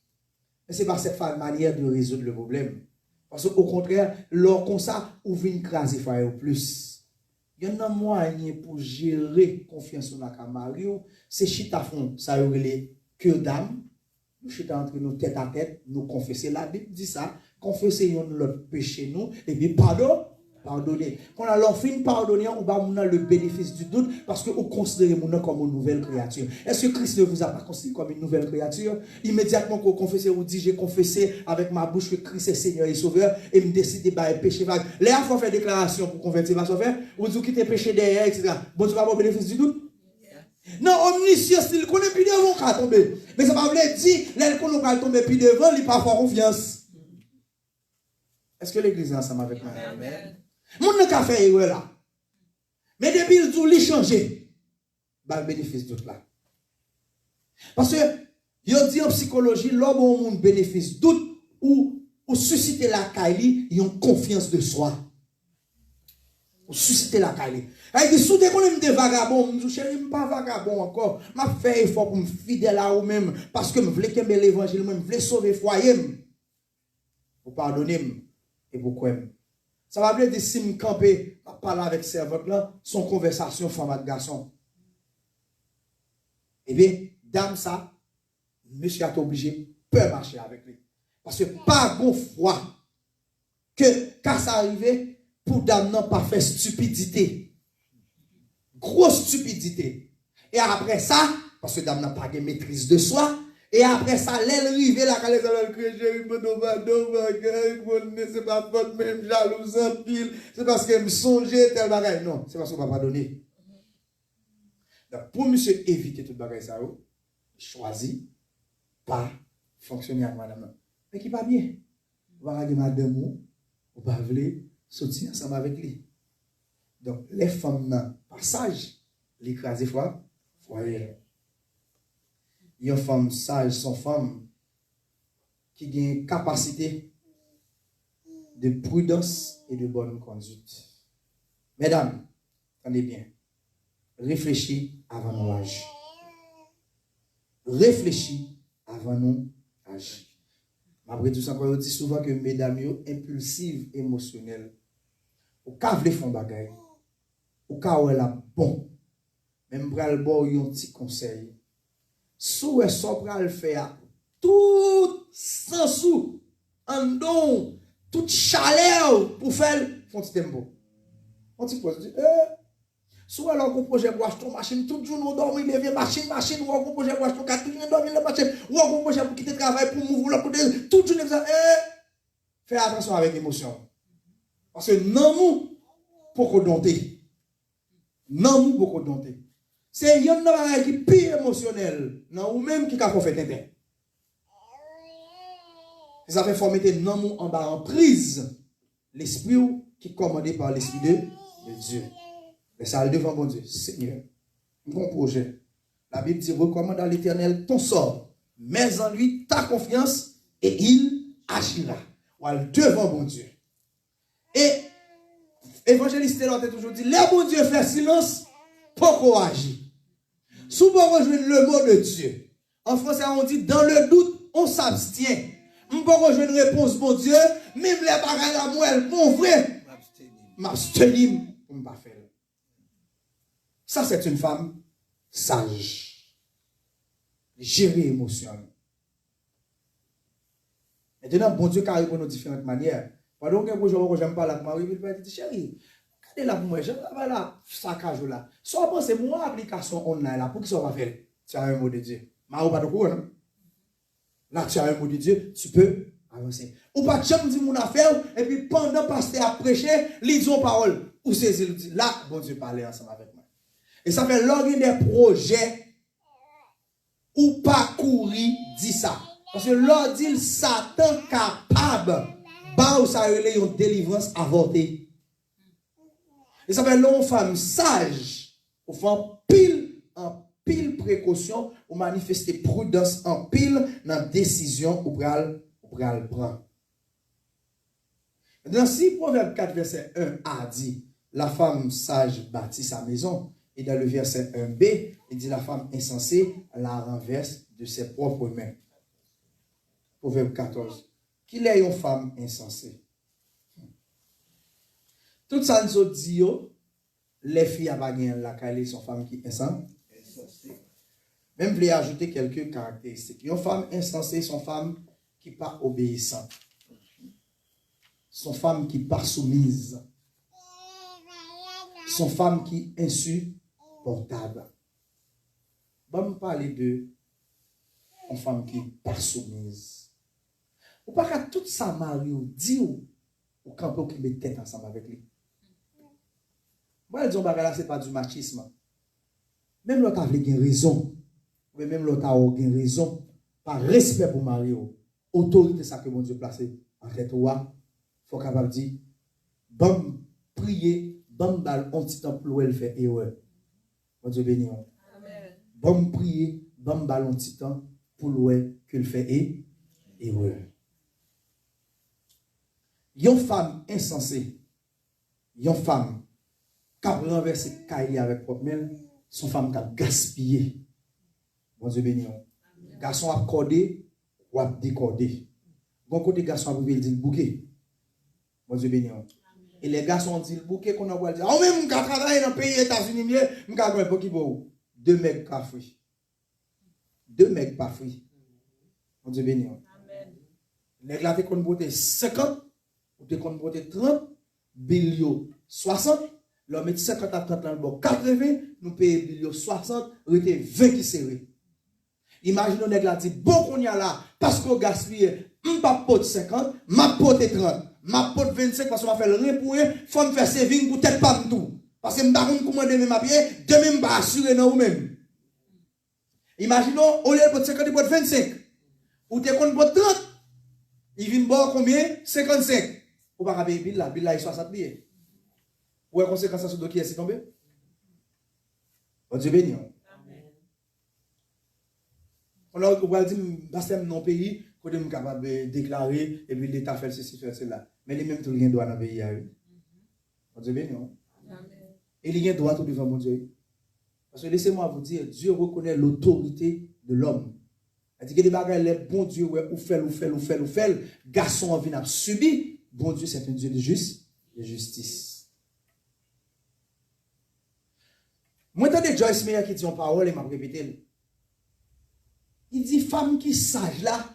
A: Mais c'est pas cette manière de résoudre le problème. Parce qu'au contraire, lors comme ça, ou vinn craser faire plus. Il y a un moyen pour gérer confiance dans la Mario, c'est chita fond, ça y relé cœur d'âme. Nous chita entre nous tête à tête, nous confesser. La Bible dit ça, confesser notre péché nous, et puis pardonner. Quand on a fin pardonner, on va le bénéfice du doute parce que vous considérez mon comme une nouvelle créature. Est-ce que Christ ne vous a pas considéré comme une nouvelle créature? Immédiatement que vous confessez, vous dites, j'ai confessé avec ma bouche que Christ est Seigneur et Sauveur et me décide de faire péché vague. Là, il faut faire déclaration pour convertir ma sauveur. Vous dites quitter péché derrière, etc. Bon, tu vas avoir le bénéfice du doute? Non, omniscience, il connaît plus devant qu'à tomber. Mais ça va vous dire, là, qu'on va tomber plus devant, il n'a pas confiance. Est-ce que l'église est ensemble avec moi? Amen. Mon n'a qu'à faire erreur là. Mais depuis le jour, il change. Bah, le bénéfice doute là. Parce que, il dit en psychologie, l'homme au monde bénéfice doute ou susciter la caille, ils ont confiance de soi. Ou susciter la caille. Il dit, soudain qu'on aime des vagabonds, je ne suis pas vagabond encore. Je fais effort pour me fidèle à vous-même. Parce que je veux que l'évangile, je veux sauver le foyer. Pour pardonner et pour quoi. Ça va dire si je campe, parler avec servante là, son conversation femme avec garçon. Eh bien, dame ça, monsieur a été obligé de marcher avec lui. Parce que pas bon foi. que quand ça arrive, pour dame n'a pas fait stupidité. Grosse stupidité. Et après ça, parce que dame n'a pas de maîtrise de soi, et après ça, l'aile rive là, quand les gens crient, c'est pas faute, même jalouse en pile, c'est parce qu'elle me songeait, tel bagage. Non, c'est parce qu'on ne va pas donner. Donc, pour monsieur éviter tout bagage, ça, choisit pas fonctionner avec madame. Mais qui pas bien. Vous va regarder madame ou pas voulez sortir ensemble avec lui. Donc, les femmes, passage, l'écraser fois, foyer. Une femme sage, sont femmes qui ont une capacité de prudence et de bonne conduite. Mesdames, attendez bien. Réfléchis avant nous agir. Réfléchis avant nous agir. Après tout ça, on dit souvent que mesdames sont impulsives, émotionnelles. Au cas où les font bagaille, au cas où elle a bon, même pour le bon, un petit conseil. Sous et sobre à le faire, tout sans sous, en don, toute chaleur pour faire un petit tempo. On dit, sous alors qu'on projet pour acheter une machine, tout le jour nous dormons, il devient machine, ou on projet pour acheter une carte, tout le jour dormir la machine, ou on projet pour quitter le travail, pour m'ouvrir le côté, tout le jour, fais attention avec l'émotion. Parce que non, nous, pour qu'on dompter. Non, nous, pour qu'on dompter. C'est une chose qui est plus émotionnel, ou même qui a fait tintin. Ça fait former non nous en bas en prise. L'esprit qui est commandé par l'esprit de Dieu. Mais ça, devant mon Dieu, Seigneur, mon projet. La Bible dit, recommande à l'Éternel ton sort, mets en lui ta confiance et il agira. Voilà, devant mon Dieu. Et évangéliste a toujours dit, les bon Dieu fait silence, pourquoi agir? Souvent, on rejoint le mot de Dieu. En français, on dit, dans le doute, on s'abstient. On peut rejoindre une réponse, bon Dieu, même les bagages à moi, bon vrai, m'abstenir pour ne pas faire. Ça, c'est une femme sage. Gérer l'émotion. Maintenant, bon Dieu, car il répond de différentes manières. Pendant que j'aime pas la Marie, il va dire, chérie, regardez là pour moi, j'aime là, saccage là. Soit pensez moi application online là, pour qu'il soit pas fait. Tu as un mot de Dieu. Mais pas de quoi, non? Là, tu as un mot de Dieu, tu peux avancer. Ou pas jamais dire mon affaire, et puis pendant que pasteur a prêché, lisons parole. Ou saisir, là, bon Dieu parlait ensemble avec moi. Et ça fait l'organe des projets ou pas courir, dit ça. Parce que l'ordre dit Satan capable, bah où ça relève une délivrance avortée. Et ça fait l'homme femme sage, ou faire pile précaution, ou manifester prudence en pile dans la décision ou pral prendre. Dans si Proverbe 4, verset 1 a dit, la femme sage bâtit sa maison, et dans le verset 1b, il dit la femme insensée la renverse de ses propres mains. Proverbe 14. Qu'il est une femme insensée. Tout ça nous dit, les filles à bagner la calée sont femmes qui insensées. Même voulais ajouter quelques caractéristiques. Une femme insensée sont femmes qui ne sont pas obéissantes. Sont femmes qui ne sont pas soumises. Sont femmes qui sont insupportables. Bon, me parler de une femme qui n'est pas soumise. Ou pas qu'à tout ça mari ou dit ou camper qui met tête ensemble avec lui. Moi, je dis, ce n'est pas du machisme. Même l'autre a une raison. Ou même l'autre a une raison. Par respect pour mari, autorité, ça que mon Dieu placé en tête ou il faut capable dire, bon, prier, bon, balle, on petit temps pour elle fait erreur. Mon Dieu béni. Bon, prier, bon, balle, on petit temps pour elle qu'elle fait erreur. Une femme insensée, une femme qui a renversé Kaili avec propre main, son femme qui a gaspillé. Bon Dieu béni. Garçon a cordé ou a décordé. Bon côté garçon a dit le bouquet. Bon Dieu béni. Et les garçons dit le bouquet qu'on a dit, ah même je travaille dans le pays États-Unis, je vais faire un bouquet pour 2 mecs pas fruits. 2 mecs pas fruits. Bon Dieu béni. Amen. Les gars qu'on beauté 50 ou Ou te compte porter 30, bill yo 60, leur met 50 à 30 dans le bon 80, nous payons bill yo 60, rete 20 qui serré. Imaginons nèg la dit bon qu'on y a là parce qu'on gaspille m'pa pot 50, m'a pote 30, m'a pote 25 parce qu'on m'a fait le rien pour rien, faut me faire saving pour tête pas tout. Parce que m'pa kon commander même papier, demain m'pa assurer non ou même. Imaginons au lieu de pot 50, il pot 25. Ou te kon pot 30, il vient boire combien? 55. Ou pas payer bill là est 60 billets. Ou est conséquence sur qui est tombé? On Dieu béni. On va dire, pasteur, non pays, qu'on est capable de déclarer, et puis l'État fait ceci, fait cela. Mais les mêmes, tout le monde doit dans le pays. On Dieu béni. Et il y a un droit tout devant mon Dieu. Parce que laissez-moi vous dire, Dieu reconnaît l'autorité de l'homme. Il dit que des bagages, les bons Dieu, ou fait, garçon en vient subi, bon Dieu, c'est un Dieu de justice. Moi, j'entends Joyce Meyer qui dit en parole et m'a répété. Il dit, femme qui sage là,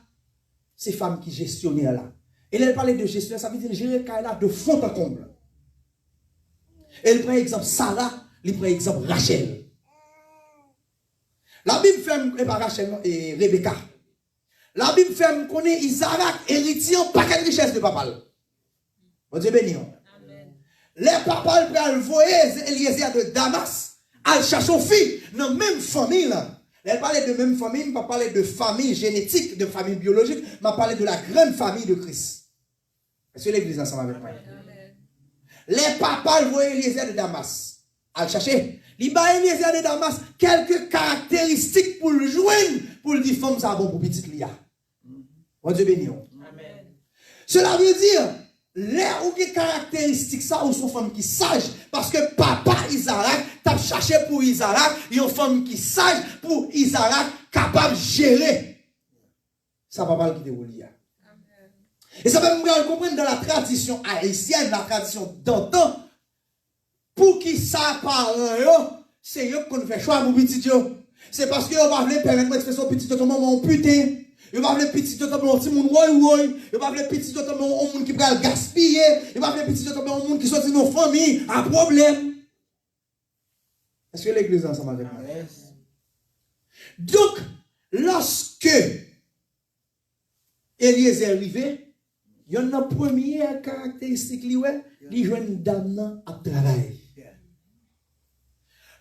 A: c'est femme qui gestionnaire là. Et elle parlait de gestionnaire, ça veut dire gérer là de fond en comble. Elle prend exemple Sarah, elle prend exemple Rachel. La Bible fait, et pas Rachel et Rebecca. La Bible fait connaît Isaac héritier pas quelle richesse de papa. Bon Dieu béni. Les papas prennent voyer Eliezer de Damas, à chercher une fille dans la même famille là. Elle parlait de même famille, je ne parle pas de famille génétique, de famille biologique, je parle de la grande famille de Christ. Est-ce que l'église ensemble avec moi? Les papas voyaient Eliezer de Damas. À le chercher. Il va Eliezer de Damas quelques caractéristiques pour le joindre, pour le dire femme ça bon pour petit Lia. Bon Dieu béni. Amen. Cela veut dire, les ou des caractéristiques ça ou sont femmes qui sage parce que papa Isaac t'a cherché pour Isaac, une femme qui sage pour Isaac capable de gérer. Ça va pas le quitter au lit. Et ça va me comprendre dans la tradition haïtienne, la tradition d'antan, pour qui ça parle, c'est eux qu'on fait choix pour petit yo. C'est parce que on va vouloir permettre d'expression petit yo comme on putain. Il va vouloir petit yo comme un petit monde woy. Il va vouloir petit yo comme un monde qui va gaspiller. Il va vouloir petit yo comme un monde qui sorti de nos familles à problème. Est-ce que l'église est ensemble avec moi? Donc, lorsque Eliezer est arrivé, il y a une première caractéristique, il joue une dame à travail.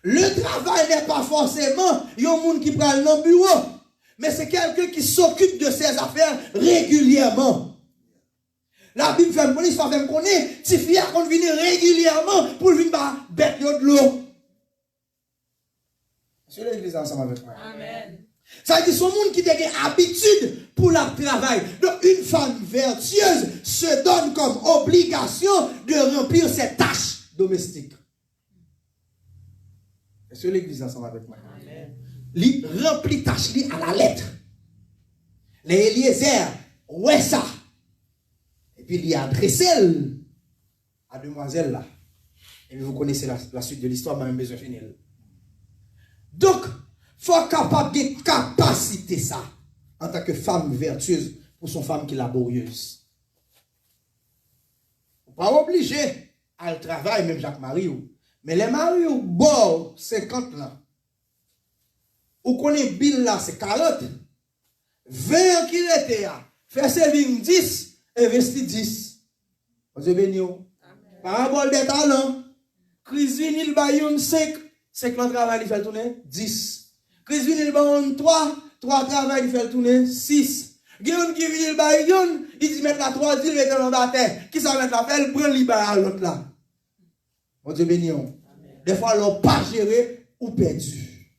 A: Le travail n'est pas forcément un monde qui prend le bureau, mais c'est quelqu'un qui s'occupe de ses affaires régulièrement. La Bible fait une histoire fait me connaître, si fille qu'on vient régulièrement pour venir bête de l'eau. Est-ce que l'église est ensemble avec moi? Amen. Ça veut dire son monde qui a habitude pour le travail. Donc une femme vertueuse se donne comme obligation de remplir ses tâches domestiques. Est-ce que l'église est ensemble avec moi? Amen. Il remplit tâches à la lettre. Les Eliezer, ouais ça. Et puis il a adressé à demoiselle là. Et vous connaissez la suite de l'histoire, mais même besoin de finir. Donc, il faut être capable de capaciter ça en tant que femme vertueuse pour son femme qui est laborieuse. Pas obligé à le travail, même Jacques-Marie. Mais les maris au bord 50 là. Ou connaît bill là, c'est 40. 20 qui était là. Fait servir 10, investi 10. Vous avez béni. Parabole des talents. Chris Vinil Bayoun 5. 5 le travail, il fait tourner 10. Chris Vinil Bayoun 3. 3 travail, il fait tourner 6. Guillaume qui Vinil Bayoun, il dit mettre la 3, il met dans la terre. Qui ça met la faire, il prend l'Iba à l'autre là. Mon Dieu béni. Des fois, l'on pas géré ou perdu.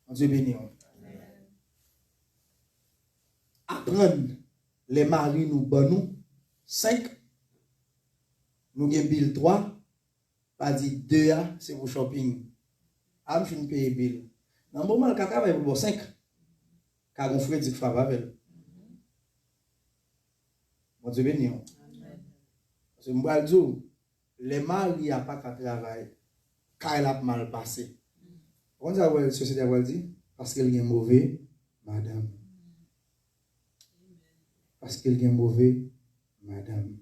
A: Mon Dieu béni. Apprendre les maris nous bon 5. Nous avons bill 3. Pas dit 2 c'est pour shopping. Je vais payer bill. Dans le moment, le caca va pour 5. Car mon frère dit que faveur avec. Mon Dieu béni. Parce que moi, je dis, les maris n'ont pas qu'à travailler. Car il a mal passé. On dit à la société à dit parce qu'il est mauvais, madame. Parce qu'il est mauvais, madame.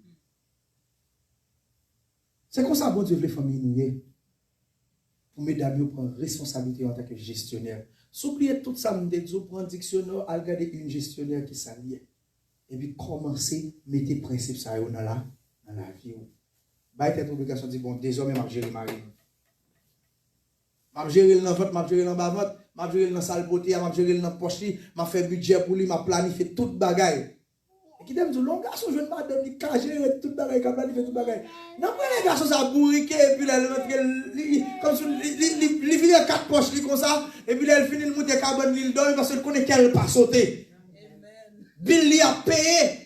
A: C'est comme ça bon Dieu veut les familles nous pour mesdames prendre responsabilité en tant que gestionnaire. S'oublier tout ça, me dit, prendre dictionnaire, à regarder une gestionnaire qui s'allie. Et puis commencer à mettre des principes ça dans la vie. Bah, cette obligation dit bon, désormais, je vais gérer ma vie. Je vais gérer dans votre, je vais gérer dans ma vente, je vais gérer dans la salle beauté, je vais gérer dans la poche, je vais faire budget pour lui, je vais planifier toute bagaille. Et qui t'aime dire, long garçon, je ne vais pas gérer toute bagaille, je vais planifier toute bagaille. Non, les garçons, ça bourrique, et puis là, comme si il finit à 4 poches, comme ça, et puis là, il finit de monter carbone, il donne parce qu'il connaît qu'elle pas sauter. Bill lui a payé.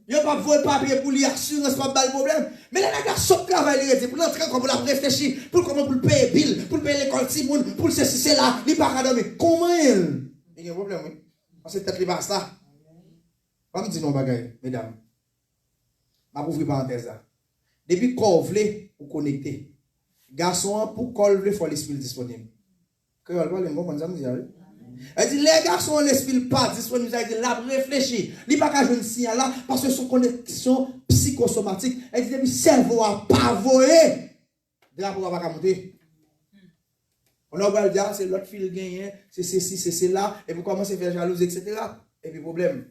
A: Il n'a pas voulu papier pour lui assurer, ce n'est pas le problème. Mais là, les gars, sauf travail, pour l'entrer, pour la réfléchir, pour comment pour payer Bill, pour payer l'école Simon, pour ceci, c'est là, il part à dormir. Comment il y a un problème, oui. Parce que peut-être qu'il passe là. Pas me dire non, bagaille, mesdames. Je vais ouvrir parenthèse là. Depuis qu'on veut, vous connecter. Garçon, pour qu'on veut, il faut l'esprit disponible. Que vous allez voir, ça me dit, elle dit, les garçons, l'esprit pas disponible, elle dit, là, réfléchir. Il n'y a pas qu'à jouer un signal là, parce que son connexion psychosomatique, elle dit, le cerveau a pas volé. Drapeau va pas monter. On a dit, c'est l'autre fil gagné, c'est ceci, c'est cela, et vous commencez à faire jalousie, etc. Et puis, problème.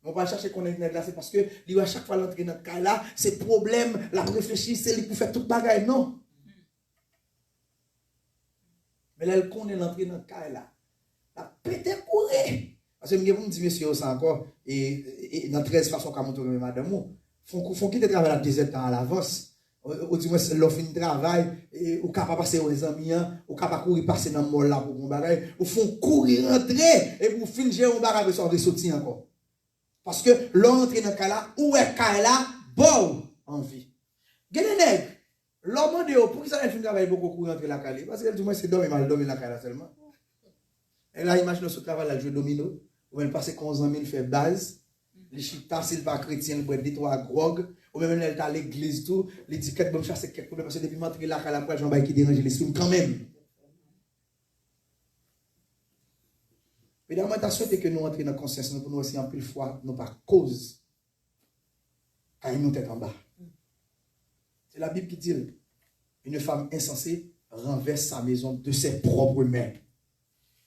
A: On va chercher qu'on est là, c'est parce que, lui, à chaque fois, l'entrée dans le cas là, c'est problème, la réfléchir, c'est lui pour faire tout bagaille, non. Mais là, elle connaît l'entrée dans le cas là. La pété courir. Parce que je vous dis, monsieur, ça encore, et dans 13 façons comme vous madame, faut quitter le travail à 17 ans à l'avance. Ou du moins, l'offre de travail, ou capable passer aux amis, ou capable courir passer dans le mall là pour mon bagage, ou font courir rentrer, et pour finir un bagage, ça ressortir encore. Parce que l'entrée dans le cas là, où est cas là, bon, en vie. Gagné nègre, l'homme de haut, pour qui ça ne finit travail beaucoup courir rentrer la calée? Parce que du moins, c'est dormir mal, dormir la calée seulement. Et là, imagine ce travail, là, jouer domino, ou même passer 11 ans, il fait base, les chita, s'il va chrétien, il boit des trois grog, ou même elle est à l'église, tout, les dit qu'elle va chasser quelque chose, parce que depuis m'entrer là, qu'elle a pas de qui dérange l'esprit, quand même. Évidemment, tu as souhaité que nous entrions dans la conscience, nous pour nous aussi en pile fois, non pas cause, car nous tête en bas. C'est la Bible qui dit, une femme insensée renverse sa maison de ses propres mains.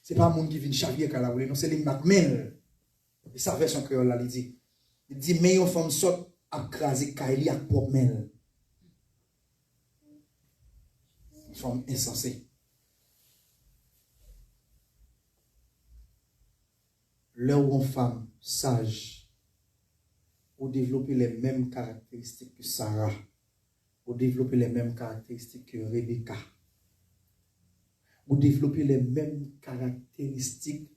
A: Ce n'est pas un monde qui vient chavier quand la voulait, non, c'est les McMill. Et sa version créole là, il dit, mais une femme saute à craser Kaili à propre main. Une femme insensée. Là où une femme sage, ou développer les mêmes caractéristiques que Sarah, ou développer les mêmes caractéristiques que Rebecca, ou développer les mêmes caractéristiques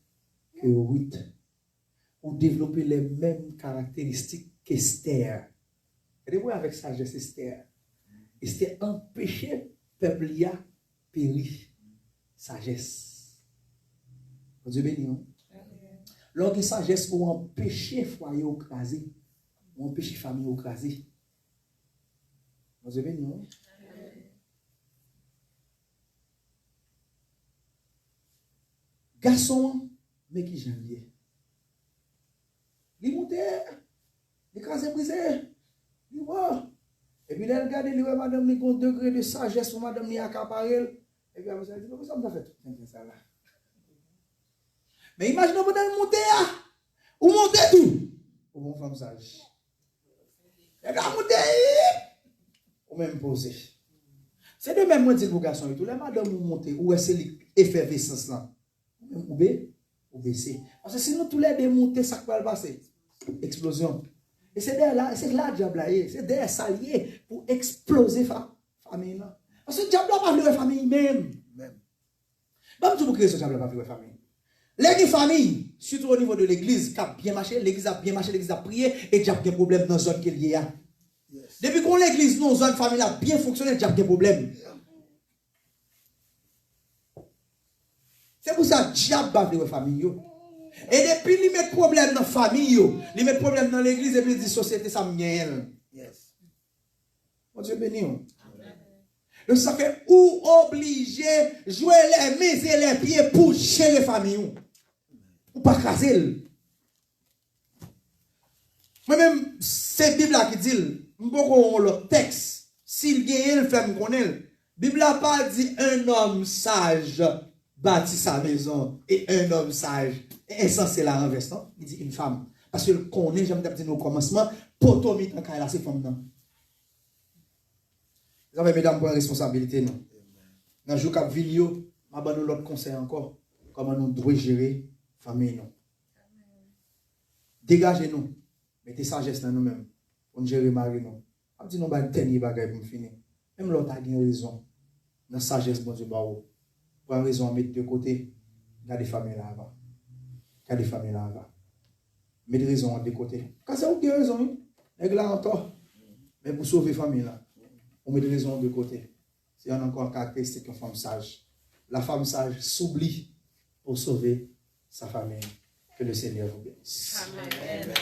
A: que Ruth, ou développer les mêmes caractéristiques qu'Esther. Regardez-vous avec sagesse Esther. Esther empêchait peuple à périr. Sagesse. Dieu béni. Lorsque sagesse pour empêcher foyer au crasé, ou empêcher famille au crasé. Dieu béni. Garçon, mais qui j'aime bien. Il monte, il crase brisé, il voit. Et puis, il regarde, il voit madame, il a un degré de sagesse pour madame, il a accaparé. Et puis, après, il dit, pourquoi ça m'a fait tout ça là? Mais imaginez, vous allez monter, ou monter tout. Ou mon femme sage. Et puis, monter, ou même poser. C'est de même, moi, dire pour garçon et tout. Les madame, vous montez, ou est-ce l'effervescence là? Ou baisser. Parce que sinon, tous les démonter, ça va passer. Explosion. Et c'est là, c'est là le diable là, c'est derrière s'allier pour exploser famille là. Parce que le diable va vivre famille même. Pas tout pour créer ce diable va vivre famille. Les familles, surtout au niveau de l'église, qui a bien marché, l'église a bien marché, l'église a prié, et il y a bien problème dans la zone qu'il y a. Depuis qu'on l'église, nos zones famille a bien fonctionné, il y a bien problème. C'est pour ça que le diable va vivre famille. Et depuis qu'il met problème dans la famille, il met problème dans l'église, et puis il dit société, ça me gagne. Mon Dieu béni. Donc ça fait ou obligé jouer les mains et les pieds pour gérer la famille. Ou pas craser. Moi-même, c'est la Bible qui dit, beaucoup le texte, S'il gagne, il fait me connaître. Bible n'a pas dit un homme sage bâtit sa maison et un homme sage est censé la renverser. Non? Il dit une femme. Parce qu'il connaît, j'aime dire au commencement, pour tout mettre en cas c'est femme. Non? Vous avez, mesdames, pour une responsabilité. Non? Dans le jour cap vidéo, je vais vous l'autre conseil encore. Comment nous devons gérer la famille. Dégagez-nous. Mettez sagesse dans nous-mêmes. Pour gérer mari nous. Je dis nous va dernier bagage pour finir. Même l'autre a une raison. Dans la sagesse, bon Dieu, pour une raison à mettre de côté. Gardez famille là-bas. Gardez famille là-bas. Mettez raison de côté. Quand c'est aucune raison, elle là encore. Mais pour sauver famille là, on met raison de côté. C'est encore une caractéristique d'une femme sage. La femme sage s'oublie pour sauver sa famille. Que le Seigneur vous bénisse.
B: Amen.